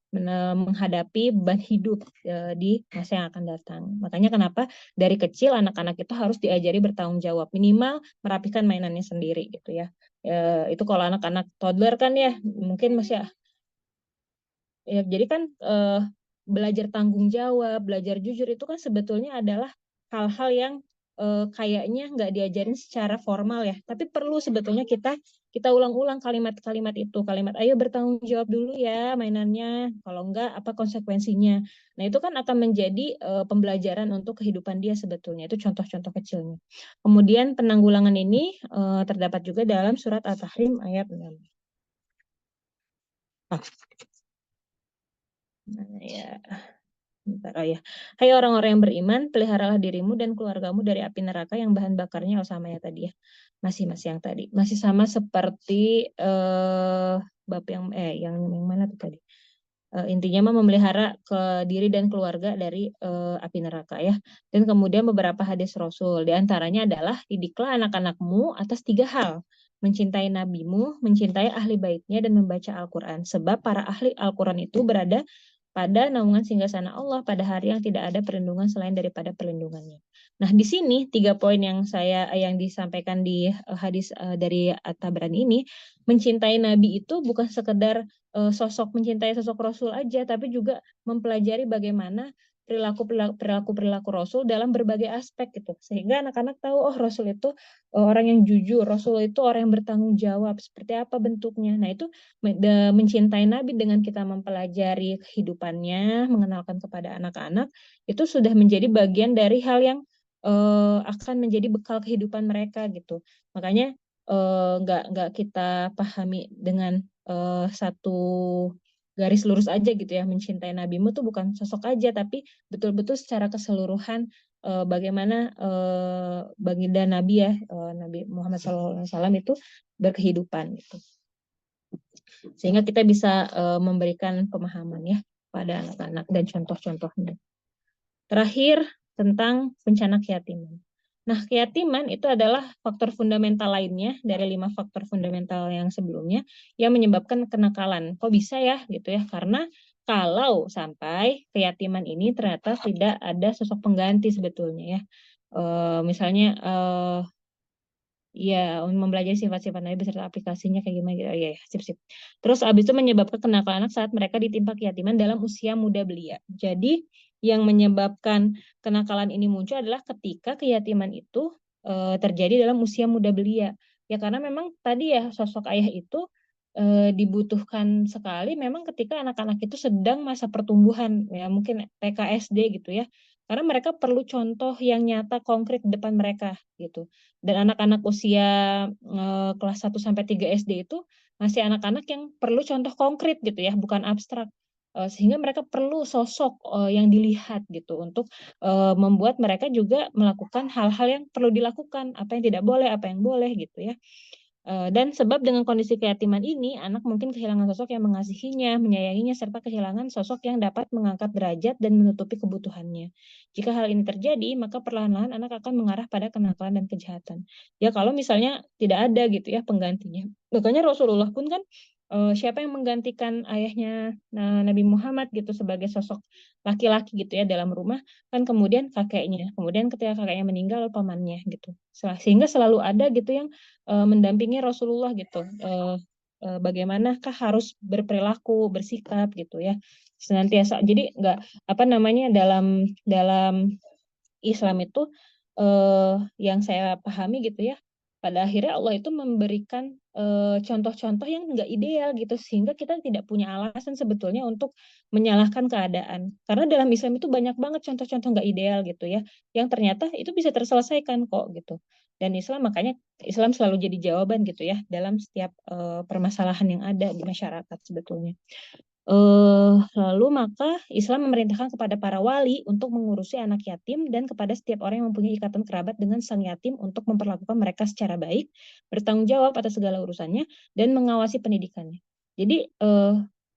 menghadapi beban hidup di masa yang akan datang. Makanya kenapa dari kecil anak-anak itu harus diajari bertanggung jawab, minimal merapikan mainannya sendiri gitu ya. Itu kalau anak-anak toddler kan ya mungkin masih ya, jadi kan belajar tanggung jawab, belajar jujur itu kan sebetulnya adalah hal-hal yang kayaknya nggak diajarin secara formal ya, tapi perlu sebetulnya kita ulang-ulang kalimat-kalimat itu, kalimat ayo bertanggung jawab dulu ya mainannya, kalau enggak apa konsekuensinya. Nah itu kan akan menjadi pembelajaran untuk kehidupan dia sebetulnya, itu contoh-contoh kecilnya. Kemudian penanggulangan ini terdapat juga dalam surat At-Tahrim ayat 6. Nah, ya. Bentar, oh ya. Hai orang-orang yang beriman, peliharalah dirimu dan keluargamu dari api neraka yang bahan bakarnya sama ya tadi ya. Masih yang tadi. Masih sama seperti bab yang mana tuh tadi? Intinya mah memelihara ke diri dan keluarga dari api neraka ya. Dan kemudian beberapa hadis Rasul. Di antaranya adalah didiklah anak-anakmu atas 3 hal. Mencintai nabimu, mencintai ahli baitnya, dan membaca Al-Quran. Sebab para ahli Al-Quran itu berada pada naungan singgasana Allah pada hari yang tidak ada perlindungan selain daripada perlindungannya. Nah, di sini 3 poin yang disampaikan di hadis dari At-Tabrani ini, mencintai Nabi itu bukan sekedar mencintai sosok Rasul aja, tapi juga mempelajari bagaimana perilaku Rasul dalam berbagai aspek gitu, sehingga anak-anak tahu oh Rasul itu orang yang jujur, Rasul itu orang yang bertanggung jawab, seperti apa bentuknya. Nah itu mencintai Nabi dengan kita mempelajari kehidupannya, mengenalkan kepada anak-anak, itu sudah menjadi bagian dari hal yang akan menjadi bekal kehidupan mereka gitu. Makanya nggak kita pahami dengan satu garis lurus aja gitu ya, mencintai nabimu tuh bukan sosok aja, tapi betul-betul secara keseluruhan bagaimana baginda Nabi ya, Nabi Muhammad SAW itu berkehidupan gitu. Sehingga kita bisa memberikan pemahaman ya pada anak-anak dan contoh-contohnya. Terakhir, tentang bencana keyatiman. Nah, keyatiman itu adalah faktor fundamental lainnya dari 5 faktor fundamental yang sebelumnya yang menyebabkan kenakalan. Kok bisa ya gitu ya? Karena kalau sampai keyatiman ini ternyata tidak ada sosok pengganti sebetulnya ya. Misalnya ya, mempelajari sifat-sifat Nabi beserta aplikasinya kayak gimana gitu. Oh, iya, sip. Terus abis itu menyebabkan kenakalan anak saat mereka ditimpa keyatiman dalam usia muda belia. Jadi yang menyebabkan kenakalan ini muncul adalah ketika keyatiman itu terjadi dalam usia muda belia. Ya karena memang tadi ya sosok ayah itu dibutuhkan sekali memang ketika anak-anak itu sedang masa pertumbuhan ya mungkin TK SD gitu ya. Karena mereka perlu contoh yang nyata konkret di depan mereka gitu. Dan anak-anak usia kelas 1 sampai 3 SD itu masih anak-anak yang perlu contoh konkret gitu ya, bukan abstrak. Sehingga mereka perlu sosok yang dilihat gitu untuk membuat mereka juga melakukan hal-hal yang perlu dilakukan, apa yang tidak boleh, apa yang boleh gitu ya. Dan sebab dengan kondisi keyatiman ini, anak mungkin kehilangan sosok yang mengasihinya, menyayanginya, serta kehilangan sosok yang dapat mengangkat derajat dan menutupi kebutuhannya. Jika hal ini terjadi, maka perlahan-lahan anak akan mengarah pada kenakalan dan kejahatan. Ya kalau misalnya tidak ada gitu ya penggantinya. Makanya Rasulullah pun kan siapa yang menggantikan ayahnya Nabi Muhammad gitu sebagai sosok laki-laki gitu ya dalam rumah, kan kemudian kakeknya. Kemudian ketika kakeknya meninggal pamannya gitu. Sehingga selalu ada gitu yang mendampingi Rasulullah gitu. Bagaimanakah harus berperilaku, bersikap gitu ya. Senantiasa. Jadi nggak apa namanya dalam Islam itu yang saya pahami gitu ya. Pada akhirnya Allah itu memberikan contoh-contoh yang nggak ideal gitu sehingga kita tidak punya alasan sebetulnya untuk menyalahkan keadaan. Karena dalam Islam itu banyak banget contoh-contoh nggak ideal gitu ya, yang ternyata itu bisa terselesaikan kok gitu. Dan makanya Islam selalu jadi jawaban gitu ya dalam setiap permasalahan yang ada di masyarakat sebetulnya. Lalu maka Islam memerintahkan kepada para wali untuk mengurusi anak yatim dan kepada setiap orang yang mempunyai ikatan kerabat dengan sang yatim untuk memperlakukan mereka secara baik, bertanggung jawab atas segala urusannya, dan mengawasi pendidikannya. Jadi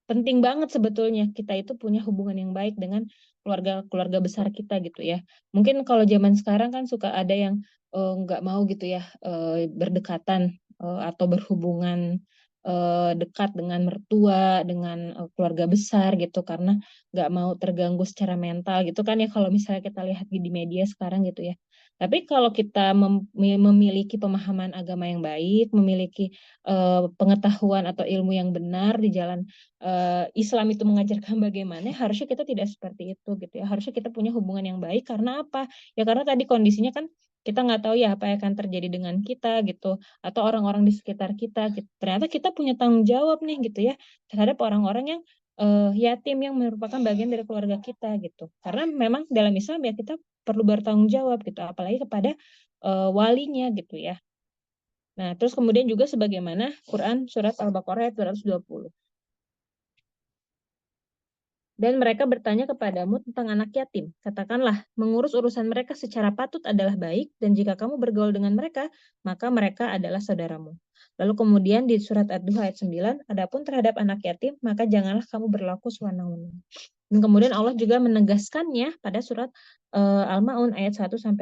penting banget sebetulnya kita itu punya hubungan yang baik dengan keluarga besar kita gitu ya. Mungkin kalau zaman sekarang kan suka ada yang nggak mau gitu ya berdekatan atau berhubungan dekat dengan mertua, dengan keluarga besar gitu karena nggak mau terganggu secara mental gitu kan ya kalau misalnya kita lihat di media sekarang gitu ya. Tapi kalau kita memiliki pemahaman agama yang baik, memiliki pengetahuan atau ilmu yang benar di jalan Islam itu mengajarkan bagaimana, harusnya kita tidak seperti itu gitu ya. Harusnya kita punya hubungan yang baik karena apa? Ya karena tadi kondisinya kan kita nggak tahu ya apa yang akan terjadi dengan kita gitu atau orang-orang di sekitar kita gitu. Ternyata kita punya tanggung jawab nih gitu ya terhadap orang-orang yang yatim yang merupakan bagian dari keluarga kita gitu. Karena memang dalam Islam ya kita perlu bertanggung jawab gitu apalagi kepada walinya gitu ya. Nah, terus kemudian juga sebagaimana Quran surat Al-Baqarah ayat 220. Dan mereka bertanya kepadamu tentang anak yatim. Katakanlah, mengurus urusan mereka secara patut adalah baik, dan jika kamu bergaul dengan mereka, maka mereka adalah saudaramu. Lalu kemudian di surat Ad-Duha ayat 9, adapun terhadap anak yatim, maka janganlah kamu berlaku sewenang-wenang. Dan kemudian Allah juga menegaskannya pada surat Al-Ma'un ayat 1-2.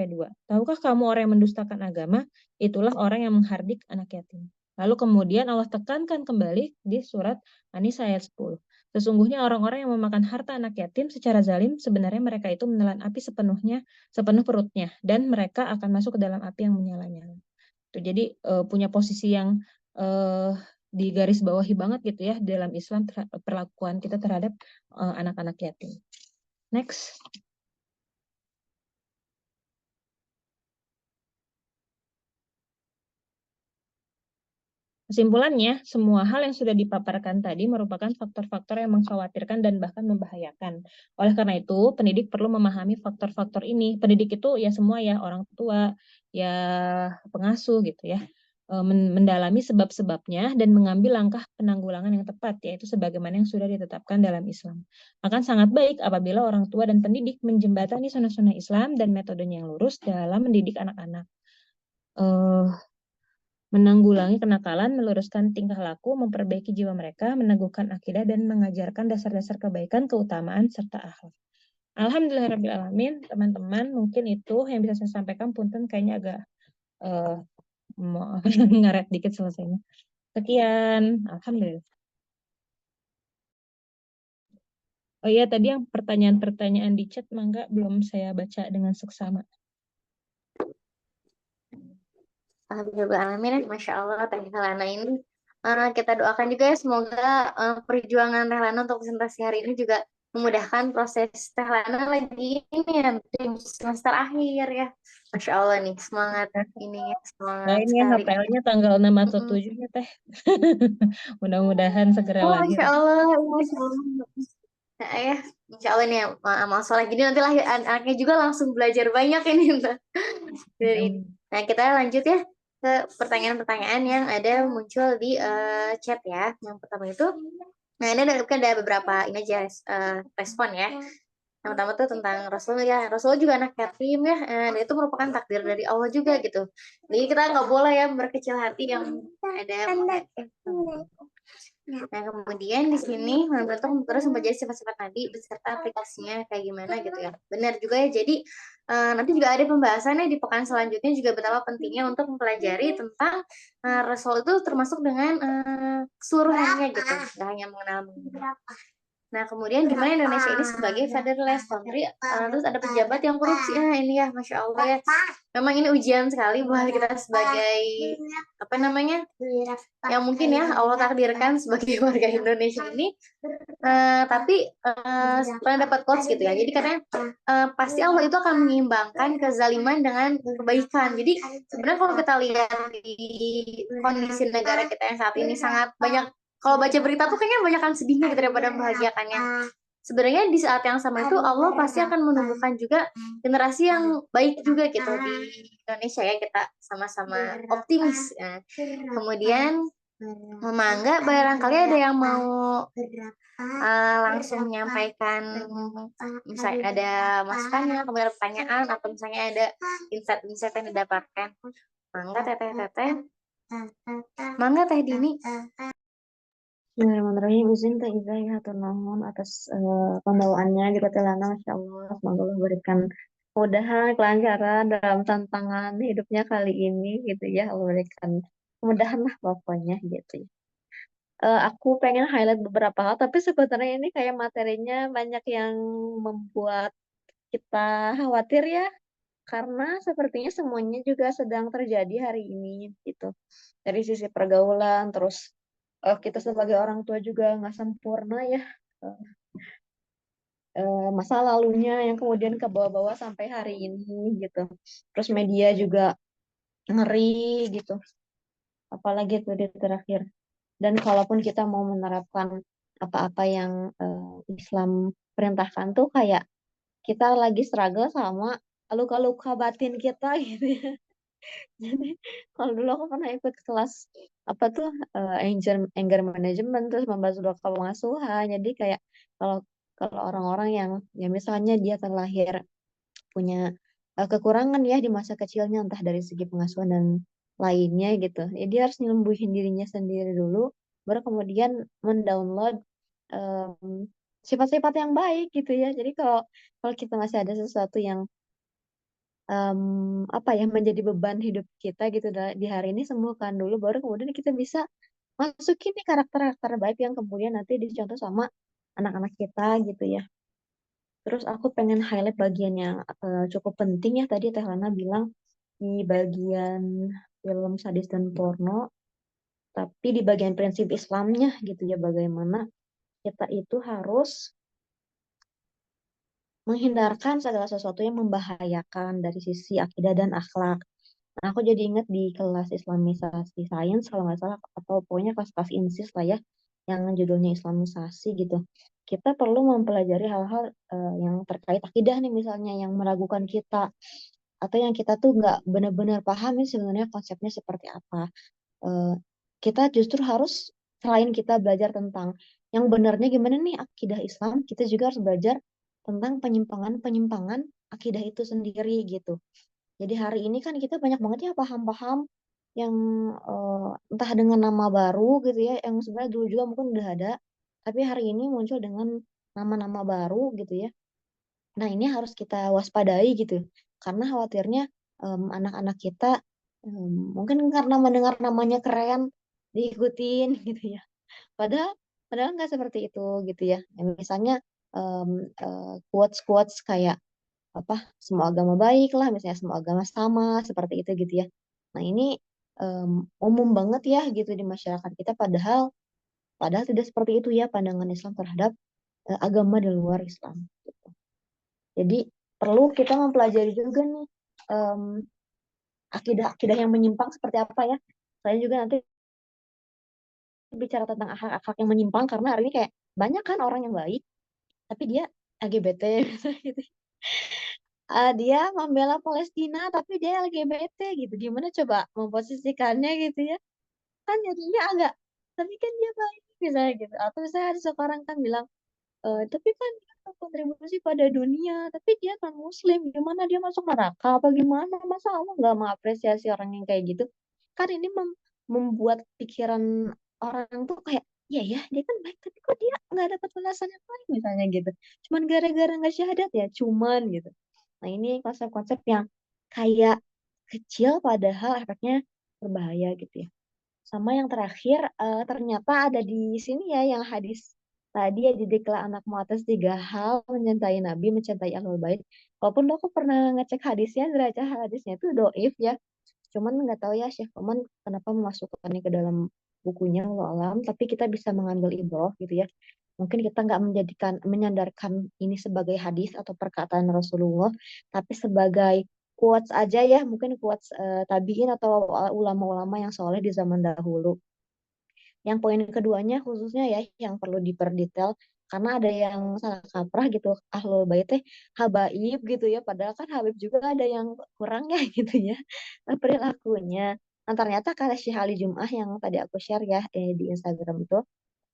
Tahukah kamu orang yang mendustakan agama? Itulah orang yang menghardik anak yatim. Lalu kemudian Allah tekankan kembali di surat An-Nisa ayat 10. Sesungguhnya orang-orang yang memakan harta anak yatim secara zalim, sebenarnya mereka itu menelan api sepenuh perutnya, dan mereka akan masuk ke dalam api yang menyala-nyala. Jadi punya posisi yang di garis bawahi banget gitu ya dalam Islam perlakuan kita terhadap anak-anak yatim. Next. Kesimpulannya, semua hal yang sudah dipaparkan tadi merupakan faktor-faktor yang mengkhawatirkan dan bahkan membahayakan. Oleh karena itu, pendidik perlu memahami faktor-faktor ini. Pendidik itu ya semua ya, orang tua, ya pengasuh gitu ya. Mendalami sebab-sebabnya dan mengambil langkah penanggulangan yang tepat, yaitu sebagaimana yang sudah ditetapkan dalam Islam. Akan sangat baik apabila orang tua dan pendidik menjembatani sunnah-sunnah Islam dan metodenya yang lurus dalam mendidik anak-anak. Menanggulangi kenakalan, meluruskan tingkah laku, memperbaiki jiwa mereka, meneguhkan akidah, dan mengajarkan dasar-dasar kebaikan, keutamaan, serta akhlak. Alhamdulillahirrahmanirrahim, teman-teman, mungkin itu yang bisa saya sampaikan. Punten kayaknya agak ngaret dikit selesainya. Sekian, Alhamdulillah. Oh iya, tadi yang pertanyaan-pertanyaan di chat, mangga belum saya baca dengan seksama. Alhamdulillah, Masya Allah, Teh Helena ini. Kita doakan juga ya, semoga perjuangan Teh Helena untuk presentasi hari ini juga memudahkan proses Teh Helena lagi ini nanti semester akhir ya. Masya Allah nih, semangat ini ya, semangat Nah, ini ya sekali. HPL-nya tanggal 6 atau 7 ya, Teh. Mudah-mudahan segera Oh, lahir. Masya Allah, Masya Allah. Nah, ya, Insya Allah nih amal soleh. Jadi nanti lahir anaknya juga langsung belajar banyak ini dari ini. Nah, kita lanjut ya ke pertanyaan-pertanyaan yang ada muncul di chat ya. Yang pertama itu, nah ini ada beberapa ini aja respon ya. Yang pertama tuh tentang Rasul ya. Rasul juga anak yatim ya. Dan itu merupakan takdir dari Allah juga gitu. Jadi kita nggak boleh ya berkecil hati yang ada. Nah, kemudian di sini menurut terus mempelajari sifat-sifat Nabi beserta aplikasinya kayak gimana gitu ya. Benar juga ya. Jadi nanti juga ada pembahasannya di pekan selanjutnya juga betapa pentingnya untuk mempelajari tentang Rasul itu termasuk dengan keseluruhannya gitu. Nggak hanya mengenal. Nah, kemudian gimana Indonesia ini sebagai fatherless country, terus ada pejabat yang korupsi. Nah, ini ya, Masya Allah ya. Memang ini ujian sekali buat kita sebagai, apa namanya, yang mungkin ya Allah takdirkan sebagai warga Indonesia ini. Tapi pernah dapat quotes gitu ya. Jadi katanya, pasti Allah itu akan menyeimbangkan kezaliman dengan kebaikan. Jadi sebenarnya kalau kita lihat di kondisi negara kita yang saat ini sangat banyak, kalau baca berita tuh kayaknya banyakan sedihnya gitu daripada membahagiakannya. Sebenarnya di saat yang sama itu Allah pasti akan menumbuhkan juga generasi yang baik juga gitu di Indonesia ya, kita sama-sama optimis. Nah, kemudian Mangga, barangkali ada yang mau langsung menyampaikan, misalnya ada masukannya, kemudian pertanyaan, atau misalnya ada insight-insight yang didapatkan. Mangga, Teteh. Mangga, Teh Dini. Bismillahirrahmanirrahim. Izin Teh Iza ya hatur nuhun atas pembawaannya gitu Teh Lana, Masya Allah. Semoga Allah berikan kemudahan, kelancaran dalam tantangan hidupnya kali ini gitu ya. Allah berikan kemudahan lah pokoknya gitu ya. Aku pengen highlight beberapa hal, tapi sebenarnya ini kayak materinya banyak yang membuat kita khawatir ya, karena sepertinya semuanya juga sedang terjadi hari ini gitu. Dari sisi pergaulan, terus kita sebagai orang tua juga nggak sempurna ya. Eh, Masa lalunya yang kemudian ke bawah-bawah sampai hari ini gitu. Terus media juga ngeri gitu. Apalagi tuh di terakhir. Dan kalaupun kita mau menerapkan apa-apa yang Islam perintahkan tuh kayak kita lagi struggle sama luka-luka batin kita gitu ya. Jadi kalau dulu aku pernah ikut kelas apa tuh anger management, terus membahas luka pengasuhan. Jadi kayak kalau kalau orang-orang yang ya misalnya dia terlahir punya kekurangan ya di masa kecilnya entah dari segi pengasuhan dan lainnya gitu. Ya, dia harus nyembuhin dirinya sendiri dulu, baru kemudian mendownload em, sifat-sifat yang baik gitu ya. Jadi kalau kalau kita masih ada sesuatu yang em, apa ya menjadi beban hidup kita gitu di hari ini, sembuhkan dulu, baru kemudian kita bisa masukin nih karakter-karakter baik yang kemudian nanti dicontoh sama anak-anak kita gitu ya. Terus aku pengen highlight bagian yang cukup penting ya, tadi Teh Lana bilang di bagian film sadis dan porno, tapi di bagian prinsip Islamnya gitu ya, bagaimana kita itu harus menghindarkan segala sesuatu yang membahayakan dari sisi akidah dan akhlak. Nah, aku jadi ingat di kelas Islamisasi Sains kalau nggak salah, atau pokoknya kelas-kelas INSIS lah ya, yang judulnya Islamisasi gitu. Kita perlu mempelajari hal-hal yang terkait akidah nih, misalnya yang meragukan kita atau yang kita tuh nggak benar-benar paham ini sebenarnya konsepnya seperti apa. Eh, kita justru harus, selain kita belajar tentang yang benarnya gimana nih akidah Islam, kita juga harus belajar tentang penyimpangan-penyimpangan akidah itu sendiri gitu. Jadi hari ini kan kita banyak banget ya paham-paham yang entah dengan nama baru gitu ya, yang sebenarnya dulu juga mungkin udah ada, tapi hari ini muncul dengan nama-nama baru gitu ya. Nah, ini harus kita waspadai gitu, karena khawatirnya anak-anak kita mungkin karena mendengar namanya keren diikutin gitu ya. Padahal padahal nggak seperti itu gitu ya. Misalnya quotes-quotes kayak apa semua agama baik lah, misalnya semua agama sama seperti itu gitu ya. Nah, ini umum banget ya gitu di masyarakat kita, padahal padahal tidak seperti itu ya pandangan Islam terhadap agama di luar Islam gitu. Jadi perlu kita mempelajari juga nih em, akidah-akidah yang menyimpang seperti apa ya. Saya juga nanti bicara tentang akhlak-akhlak yang menyimpang, karena hari ini kayak banyak kan orang yang baik tapi dia LGBT gitu. Dia membela Palestina tapi dia LGBT gitu. Gimana coba memposisikannya gitu ya? Kan jadinya agak, tapi kan dia baik misalnya gitu. Atau misalnya ada seorang kan bilang, tapi kan dia berkontribusi pada dunia, tapi dia non Muslim, gimana dia masuk neraka apa gimana? Masa Allah nggak mengapresiasi orang yang kayak gitu? Kan ini membuat pikiran orang tuh kayak, iya ya dia kan baik, tapi kok dia nggak dapat balasan yang baik misalnya gitu. Cuman gara-gara nggak syahadat ya, cuman gitu. Nah, ini konsep-konsep yang kayak kecil padahal efeknya berbahaya gitu ya. Sama yang terakhir, ternyata ada di sini ya yang hadis tadi ya, didiklah anakmu atas 3 hal: mencintai Nabi, mencintai Ahlul Bait. Walaupun aku pernah ngecek hadisnya, derajat hadisnya itu doif ya. Cuman nggak tahu ya Syekh Oman kenapa memasukkannya ke dalam bukunya, Allah alam. Tapi kita bisa mengambil ibroh gitu ya. Mungkin kita nggak menyandarkan ini sebagai hadis atau perkataan Rasulullah, tapi sebagai quotes aja ya, mungkin quotes tabiin atau ulama-ulama yang soleh di zaman dahulu. Yang poin keduanya khususnya ya yang perlu diperdetail, karena ada yang salah kaprah gitu, ahlul bait teh habaib gitu ya, padahal kan habib juga ada yang kurang ya gitu ya perilakunya. Nah, ternyata kata Syekh Ali Jum'ah yang tadi aku share ya di Instagram itu,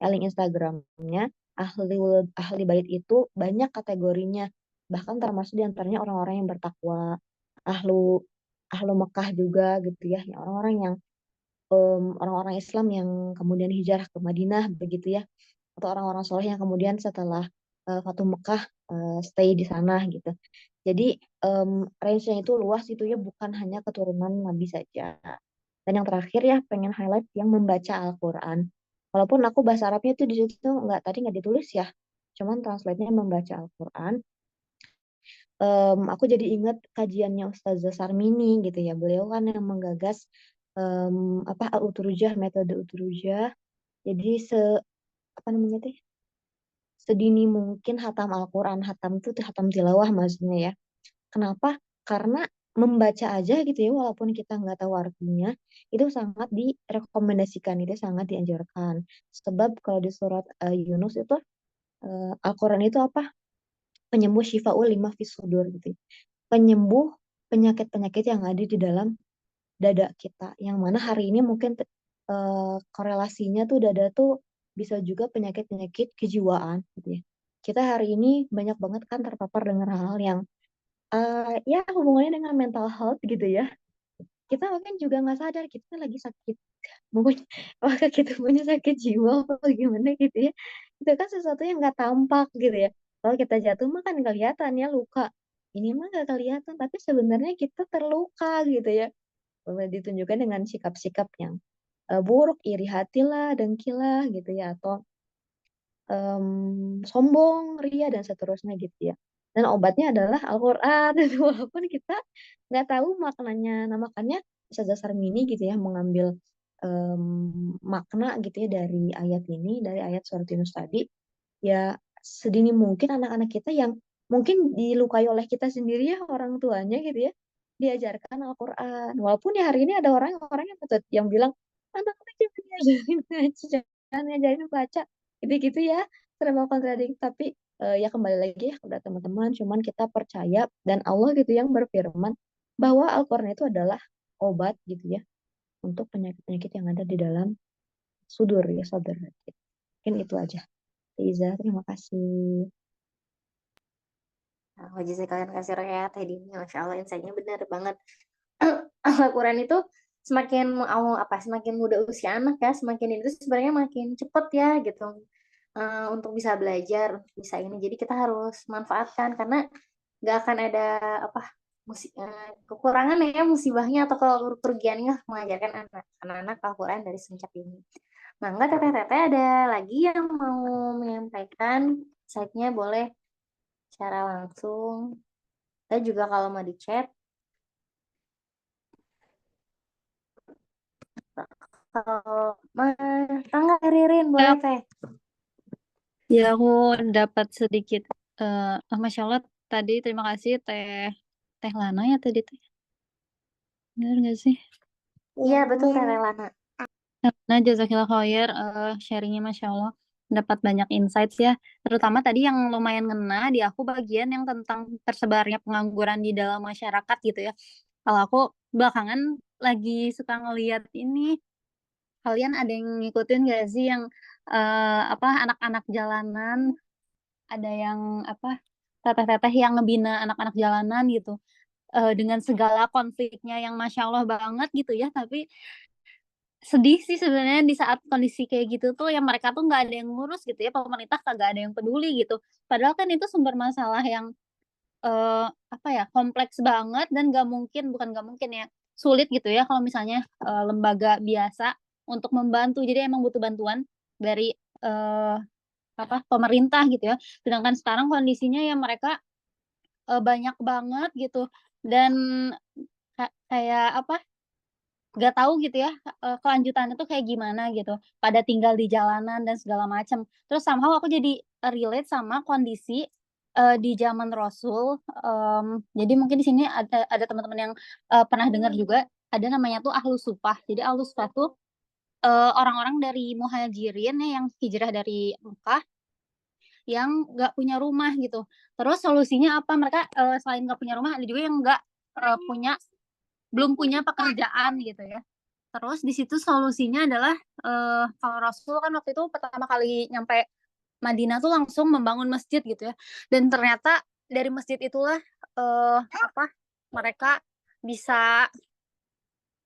link Instagramnya, ahli ahli bait itu banyak kategorinya, bahkan termasuk diantaranya orang-orang yang bertakwa, ahlu ahlu Mekah juga gitu ya, yang orang-orang yang orang-orang Islam yang kemudian hijrah ke Madinah begitu ya, atau orang-orang soleh yang kemudian setelah Fatu Mekah stay di sana gitu. Jadi range-nya itu luas itu ya, bukan hanya keturunan Nabi saja. Dan yang terakhir ya pengen highlight yang membaca Al-Quran. Walaupun aku bahasa Arabnya itu di situ nggak ditulis ya, cuman translate-nya membaca Al-Quran. Aku jadi ingat kajiannya Ustazah Sarmini gitu ya. Beliau kan yang menggagas apa Al-Uturujah, metode Uturujah. Jadi apa namanya teh? Sedini mungkin hatam Al-Quran, hatam itu tuh hatam tilawah maksudnya ya. Kenapa? Karena membaca aja gitu ya, walaupun kita nggak tahu artinya, itu sangat direkomendasikan, itu sangat dianjurkan. Sebab kalau di surat Yunus itu Al-Quran itu apa? Penyembuh syifa'ul lima fis sudur gitu. Penyembuh penyakit-penyakit yang ada di dalam dada kita. Yang mana hari ini mungkin korelasinya tuh dada tuh bisa juga penyakit-penyakit kejiwaan gitu ya. Kita hari ini banyak banget kan terpapar dengan hal-hal yang ya hubungannya dengan mental health gitu ya. Kita mungkin juga nggak sadar kita lagi sakit. Mungkin apakah kita punya sakit jiwa atau gimana gitu ya. Itu kan sesuatu yang nggak tampak gitu ya. Kalau kita jatuh mah kan kelihatan ya luka. Ini mah nggak kelihatan, tapi sebenarnya kita terluka gitu ya. Ditunjukkan dengan sikap-sikap yang buruk, iri hati lah, dengki lah gitu ya, atau sombong, ria dan seterusnya gitu ya. Dan obatnya adalah Al-Quran. Walaupun kita nggak tahu maknanya. Nah makanya Ustazah Sarmini gitu ya mengambil makna gitu ya dari ayat ini, dari ayat surat Yunus tadi. Ya sedini mungkin anak-anak kita yang mungkin dilukai oleh kita sendiri ya, orang tuanya gitu ya, diajarkan Al-Quran. Walaupun ya hari ini ada orang-orang yang bilang, anak-anak jangan diajarin ngaji, jangan diajarin baca. Gitu-gitu ya, serba kontradiktif. Tapi ya kembali lagi ya kepada teman-teman, cuman kita percaya dan Allah gitu yang berfirman bahwa Al-Quran itu adalah obat gitu ya untuk penyakit-penyakit yang ada di dalam sudur ya, saudara. Mungkin itu aja. Iza, terima kasih. Nah, jasa kalian kasih ya tadi ini, masya Allah insightnya benar banget. Al-Quran itu semakin semakin muda usia anak ya, semakin itu sebenarnya makin cepet ya gitu untuk bisa belajar, untuk bisa ini. Jadi kita harus manfaatkan karena nggak akan ada kekurangan ya, musibahnya atau kalau kerugiannya mengajarkan anak-anak Al-Quran dari sejak ini. Nah, enggak teteh-teteh ada lagi yang mau menyampaikan, insightnya boleh secara langsung. Saya juga kalau mau di chat. Kalau Tangga Ririn boleh teh. Ya, aku dapat sedikit. Masya Allah, tadi terima kasih Teh Lana ya tadi Teh. Benar nggak sih? Iya, betul Teh Lana. Nah, jazakillah khair, sharingnya Masya Allah. Dapat banyak insights ya. Terutama tadi yang lumayan ngena di aku bagian yang tentang tersebarnya pengangguran di dalam masyarakat gitu ya. Kalau aku belakangan lagi suka ngeliat ini, kalian ada yang ngikutin gak sih yang anak-anak jalanan, ada yang teteh-teteh yang ngebina anak-anak jalanan gitu, dengan segala konfliknya yang Masya Allah banget gitu ya, tapi sedih sih sebenarnya di saat kondisi kayak gitu tuh yang mereka tuh nggak ada yang ngurus gitu ya, pemerintah kagak ada yang peduli gitu, padahal kan itu sumber masalah yang kompleks banget dan bukan nggak mungkin ya, sulit gitu ya kalau misalnya lembaga biasa untuk membantu. Jadi emang butuh bantuan dari eh, pemerintah gitu ya. Sedangkan sekarang kondisinya ya mereka banyak banget gitu dan kayak nggak tahu gitu ya kelanjutannya tuh kayak gimana gitu. Pada tinggal di jalanan dan segala macam. Terus somehow aku jadi relate sama kondisi di zaman Rasul. Jadi mungkin di sini ada teman-teman yang pernah dengar juga, ada namanya tuh Ahlus Sufah. Jadi Ahlus Sufah tuh orang-orang dari Muhajirin ya, yang hijrah dari Mekah yang nggak punya rumah gitu. Terus solusinya apa? Mereka selain nggak punya rumah, ada juga yang nggak belum punya pekerjaan gitu ya. Terus di situ solusinya adalah kalau Rasul kan waktu itu pertama kali nyampe Madinah tuh langsung membangun masjid gitu ya. Dan ternyata dari masjid itulah mereka bisa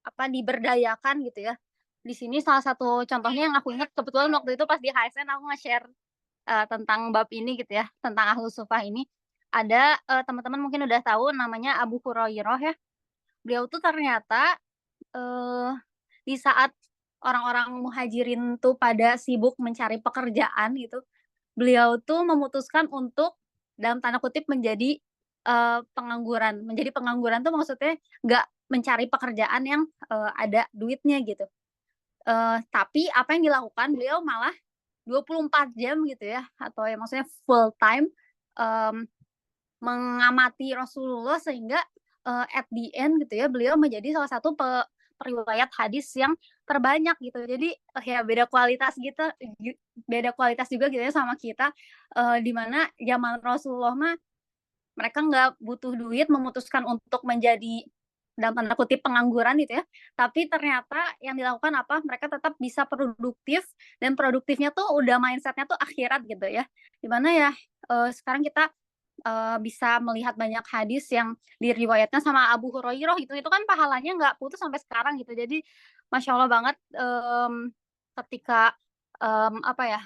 diberdayakan gitu ya. di sini salah satu contohnya yang aku ingat kebetulan waktu itu pas di HSN aku nge-share tentang bab ini gitu ya, tentang Ahlus Sufah ini. Ada teman-teman mungkin udah tahu namanya Abu Hurairah ya. Beliau tuh ternyata eh, di saat orang-orang muhajirin tuh pada sibuk mencari pekerjaan gitu, beliau tuh memutuskan untuk dalam tanda kutip menjadi pengangguran. Menjadi pengangguran tuh maksudnya nggak mencari pekerjaan yang ada duitnya gitu. Tapi apa yang dilakukan beliau malah 24 jam gitu ya, atau ya maksudnya full time mengamati Rasulullah sehingga at the end gitu ya beliau menjadi salah satu periwayat hadis yang terbanyak gitu. Jadi ya beda kualitas gitu, beda kualitas juga gitu ya sama kita, di mana zaman Rasulullah mah mereka nggak butuh duit memutuskan untuk menjadi dalam tanda kutip pengangguran gitu ya, tapi ternyata yang dilakukan apa, mereka tetap bisa produktif dan produktifnya tuh udah mindsetnya tuh akhirat gitu ya, dimana ya sekarang kita bisa melihat banyak hadis yang diriwayatnya sama Abu Hurairah gitu, itu kan pahalanya nggak putus sampai sekarang gitu. Jadi masya Allah banget ketika apa ya,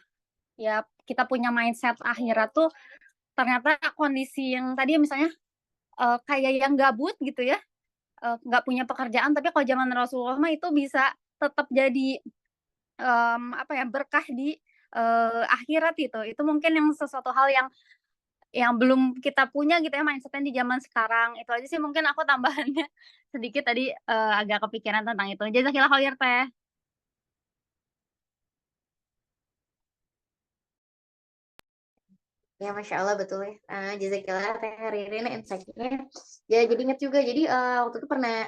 ya kita punya mindset akhirat tuh ternyata kondisi yang tadi misalnya kayak yang gabut gitu ya, nggak punya pekerjaan, tapi kalau zaman Rasulullah mah itu bisa tetap jadi apa ya, berkah di akhirat itu. Itu mungkin yang sesuatu hal yang belum kita punya gitu ya mindsetnya di zaman sekarang. Itu aja sih mungkin aku tambahannya sedikit tadi agak kepikiran tentang itu. Jazakillah khair Teh. Ya, Masya Allah, betul ya. Jazakillah Teh Ririn insight-nya. Ya, jadi ingat juga. Jadi waktu itu pernah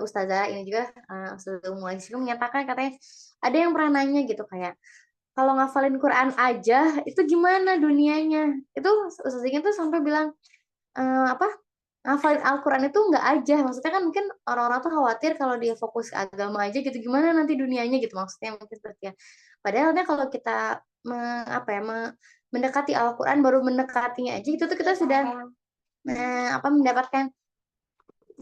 Ustazah ini juga, Ustazah Umu Aisyah menyatakan katanya, ada yang pernah nanya gitu kayak, kalau ngafalin Quran aja, itu gimana dunianya? Itu Ustazahnya tuh sampai bilang, apa, ngafalin Al-Quran itu nggak aja. Maksudnya kan mungkin orang-orang tuh khawatir kalau dia fokus ke agama aja gitu, gimana nanti dunianya gitu. Maksudnya mungkin seperti ya. Padahal kalau kita apa ya, mendekati Al-Quran, baru mendekatinya aja itu tuh kita sudah mendapatkan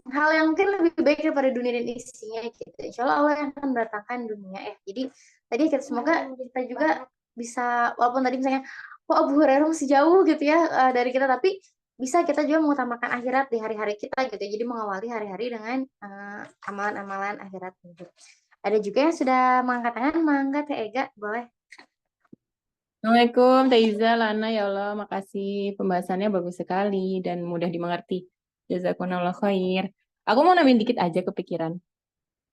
hal yang mungkin lebih baik daripada dunia dan isinya gitu. Insya Allah Allah yang akan mendatangkan dunia ya. Jadi tadi kita semoga kita juga bisa, walaupun tadi misalnya kok Abu Hurairah masih jauh gitu ya dari kita, tapi bisa kita juga mengutamakan akhirat di hari-hari kita gitu. Jadi mengawali hari-hari dengan amalan-amalan akhirat gitu. Ada juga yang sudah mengangkat tangan, mangga Teh Ega, boleh. Assalamualaikum, Teh Iza, Lana, ya Allah, makasih. Pembahasannya bagus sekali dan mudah dimengerti. Jazakumullah khair. Aku mau nambahin dikit aja kepikiran.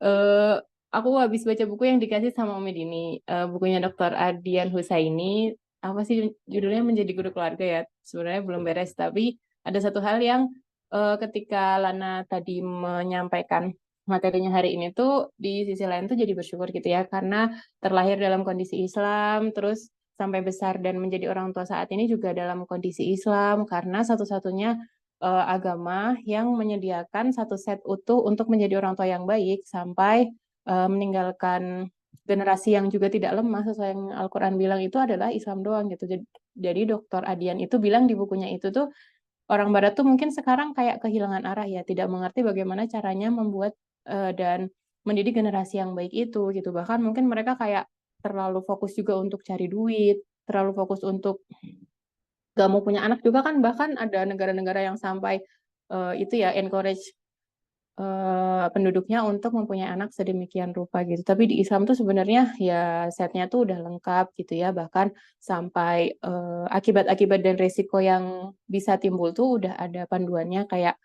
Eh, aku habis baca buku yang dikasih sama Umi Dini, bukunya Dr. Adian Husaini. Apa sih judulnya, Menjadi Guru Keluarga ya? Sebenarnya belum beres, tapi ada satu hal yang ketika Lana tadi menyampaikan materinya hari ini tuh di sisi lain tuh jadi bersyukur gitu ya, karena terlahir dalam kondisi Islam, terus sampai besar dan menjadi orang tua saat ini juga dalam kondisi Islam, karena satu-satunya agama yang menyediakan satu set utuh untuk menjadi orang tua yang baik sampai meninggalkan generasi yang juga tidak lemah, sesuai yang Al-Quran bilang itu adalah Islam doang gitu. Jadi Dr. Adian itu bilang di bukunya itu tuh, orang Barat tuh mungkin sekarang kayak kehilangan arah ya, tidak mengerti bagaimana caranya membuat dan mendidik generasi yang baik itu gitu. Bahkan mungkin mereka kayak terlalu fokus juga untuk cari duit, terlalu fokus untuk gak mau punya anak juga kan. Bahkan ada negara-negara yang sampai itu ya encourage penduduknya untuk mempunyai anak sedemikian rupa gitu. Tapi di Islam tuh sebenarnya ya setnya tuh udah lengkap gitu ya. Bahkan sampai akibat-akibat dan resiko yang bisa timbul tuh udah ada panduannya, kayak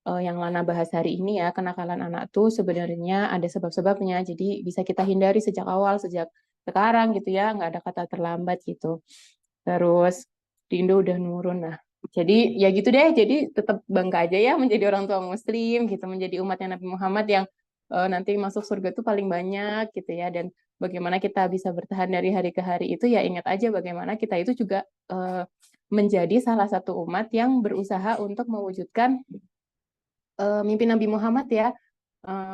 yang Lana bahas hari ini ya, kenakalan anak tuh sebenarnya ada sebab-sebabnya. Jadi bisa kita hindari sejak awal, sejak sekarang gitu ya, nggak ada kata terlambat gitu. Terus di Indo udah nurun. Nah, jadi ya gitu deh. Jadi tetap bangga aja ya menjadi orang tua Muslim gitu, menjadi umatnya Nabi Muhammad yang nanti masuk surga tuh paling banyak gitu ya. Dan bagaimana kita bisa bertahan dari hari ke hari itu ya, ingat aja bagaimana kita itu juga menjadi salah satu umat yang berusaha untuk mewujudkan mimpi Nabi Muhammad ya,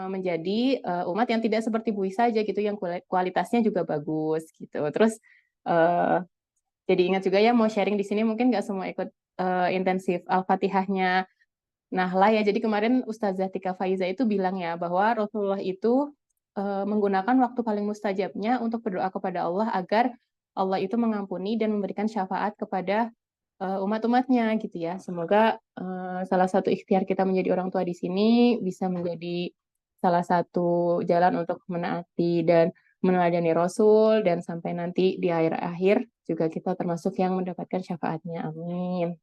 menjadi umat yang tidak seperti Bui saja gitu, yang kualitasnya juga bagus gitu. Terus jadi ingat juga ya, mau sharing di sini mungkin nggak semua ikut intensif Al-Fatihahnya Nahla ya. Jadi kemarin Ustazah Tika Faiza itu bilang ya bahwa Rasulullah itu menggunakan waktu paling mustajabnya untuk berdoa kepada Allah agar Allah itu mengampuni dan memberikan syafaat kepada umat-umatnya gitu ya. Semoga salah satu ikhtiar kita menjadi orang tua di sini bisa menjadi salah satu jalan untuk menaati dan meneladani Rasul, dan sampai nanti di akhir-akhir juga kita termasuk yang mendapatkan syafaatnya. Amin.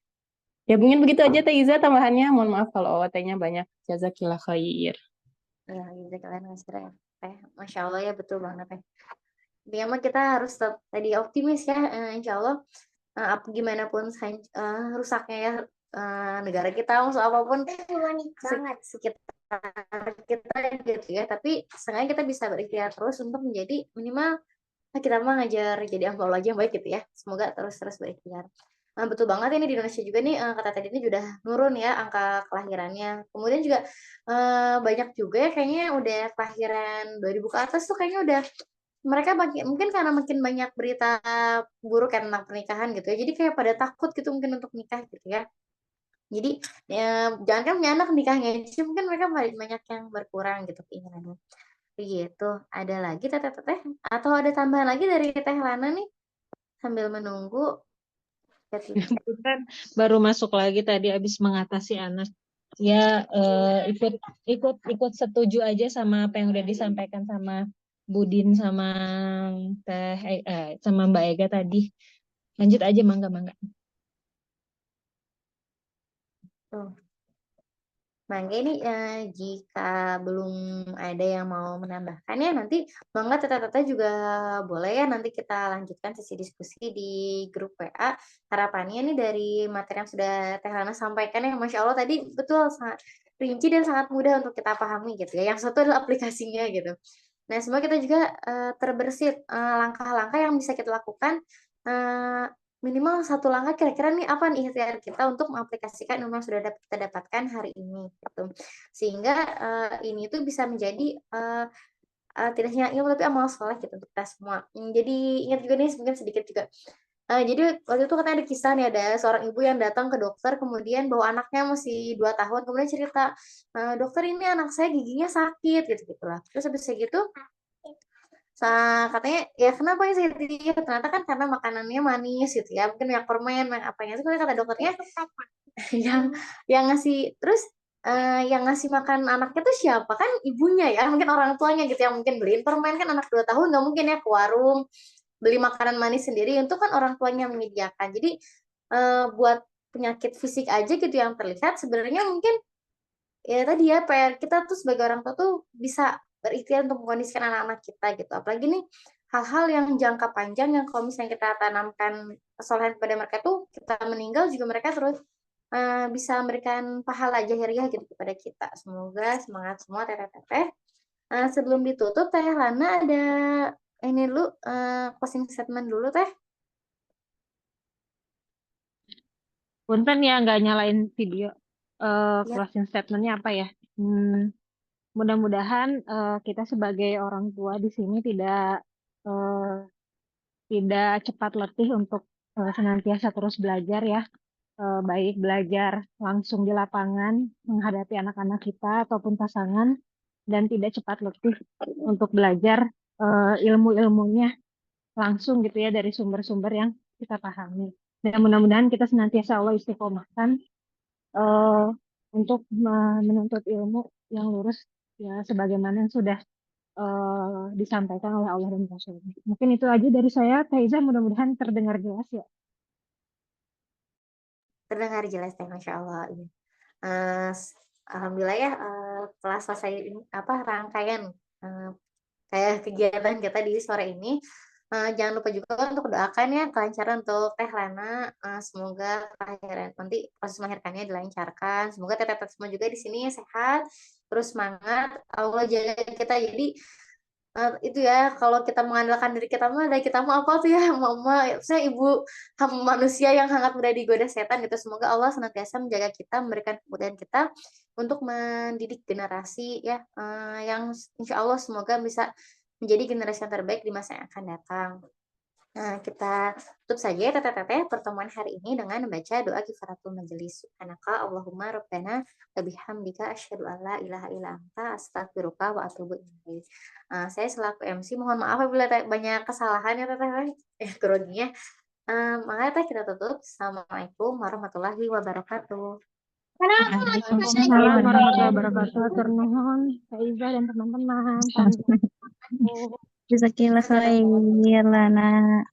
Ya mungkin begitu aja Teh Iza tambahannya. Mohon maaf kalau OOT-nya banyak. Jazakillah khair. Ya, gitu kalian ya. Masya Allah ya, betul banget ya. Intinya mah kita harus tetap tadi optimis ya, insya Allah gimana pun rusaknya ya negara kita, maksud apapun sekitar kita gitu ya, tapi setengahnya kita bisa berikhtiar terus untuk menjadi minimal kita mah ngajar jadi hamba Allah aja yang baik gitu ya. Semoga terus berikhtiar. Nah, betul banget ini di Indonesia juga nih kata tadi ini sudah nurun ya angka kelahirannya. Kemudian juga banyak juga ya kayaknya udah kelahiran 2000 ke atas tuh kayaknya udah mereka mungkin karena makin banyak berita buruk kan tentang pernikahan gitu ya. Jadi kayak pada takut gitu mungkin untuk nikah gitu ya. Jadi ya, jangan kan punya anak nikahnya, jadi mungkin mereka banyak yang berkurang gitu keinginannya. Gitu. Ada lagi teteh atau ada tambahan lagi dari Teh Lana nih sambil menunggu. Kan baru masuk lagi tadi habis mengatasi anak. Ya ikut setuju aja sama apa yang udah disampaikan sama Budin sama sama Mbak Ega tadi. Lanjut aja, mangga. Tuh. Mangga ini jika belum ada yang mau menambahkan ya nanti mangga teteh-teteh juga boleh ya nanti kita lanjutkan sesi diskusi di grup WA. Harapannya nih dari materi yang sudah Teh Lana sampaikan ya, Masya Allah tadi betul sangat rinci dan sangat mudah untuk kita pahami gitu ya. Yang satu adalah aplikasinya gitu. Nah, semoga kita juga terbersit langkah-langkah yang bisa kita lakukan minimal satu langkah kira-kira nih apa nih ikhtiar kita untuk mengaplikasikan ilmu yang sudah kita dapatkan hari ini gitu. Sehingga ini tuh bisa menjadi tidak hanya ilmu tapi amal soleh gitu untuk kita semua. Jadi ingat juga nih mungkin sedikit juga. Jadi waktu itu katanya ada kisah nih ada seorang ibu yang datang ke dokter kemudian bawa anaknya masih 2 tahun kemudian cerita dokter ini anak saya giginya sakit gitu gitulah. Terus habis gitu katanya ya kenapa ya saya ternyata kan karena makanannya manis gitu ya mungkin yang permen yang apanya itu kata dokternya yang ngasih terus yang ngasih makan anaknya tuh siapa kan ibunya ya mungkin orang tuanya gitu yang mungkin beliin permen kan anak 2 tahun nggak mungkin ya ke warung beli makanan manis sendiri itu kan orang tuanya menyediakan jadi buat penyakit fisik aja gitu yang terlihat sebenarnya mungkin ya tadi ya PR kita tuh sebagai orang tua tuh bisa berikhtiar untuk mengkondisikan anak-anak kita gitu. Apalagi nih hal-hal yang jangka panjang yang kalau misalnya kita tanamkan kesalahan pada mereka tuh kita meninggal juga mereka terus bisa memberikan pahala jahiriah gitu kepada kita. Semoga semangat semua teteh-teteh. Sebelum ditutup Teh Lana ada ini dulu closing statement dulu Teh. Punten ya nggak nyalain video. Ya. Closing statementnya apa ya? Mudah-mudahan kita sebagai orang tua di sini tidak cepat letih untuk senantiasa terus belajar ya. Baik belajar langsung di lapangan menghadapi anak-anak kita ataupun pasangan dan tidak cepat letih untuk belajar ilmu-ilmunya langsung gitu ya dari sumber-sumber yang kita pahami. Dan mudah-mudahan kita senantiasa Allah istiqomahkan eh, untuk menuntut ilmu yang lurus ya sebagaimana yang sudah disampaikan oleh Allah dan Rasulnya. Mungkin itu aja dari saya, Taiza. Mudah-mudahan terdengar jelas ya. Terdengar jelas Teh, Masya Allah. Alhamdulillah ya telah selesai rangkaian kayak kegiatan kita di sore ini. Jangan lupa juga untuk doakan ya kelancaran untuk Teh Lana. Semoga nanti proses melahirkannya dilancarkan. Semoga teteh semua juga di sini sehat, terus semangat. Allah jaga kita. Jadi itu ya kalau kita mengandalkan diri kita mah dari kita mah apa tuh ya mama saya ibu manusia yang sangat mudah digoda setan gitu. Semoga Allah senantiasa menjaga kita, memberikan kemudahan kita untuk mendidik generasi ya yang insya Allah semoga bisa menjadi generasi yang terbaik di masa yang akan datang. Nah, kita tutup saja ya teteh-teteh pertemuan hari ini dengan membaca doa kifaratul majelis. Subhanaka Allahumma Rabbana wa bihamdika asyhadu an la ilaha illa anta astaghfiruka wa atubu ilaik. Saya selaku MC mohon maaf apabila banyak kesalahan ya teteh, groginya. Makanya teh kita tutup. Assalamualaikum warahmatullahi wabarakatuh. Waalaikumsalam warahmatullahi wabarakatuh. Hatur nuhun, Faiza dan teman-teman. Jazakallah khair, Lana.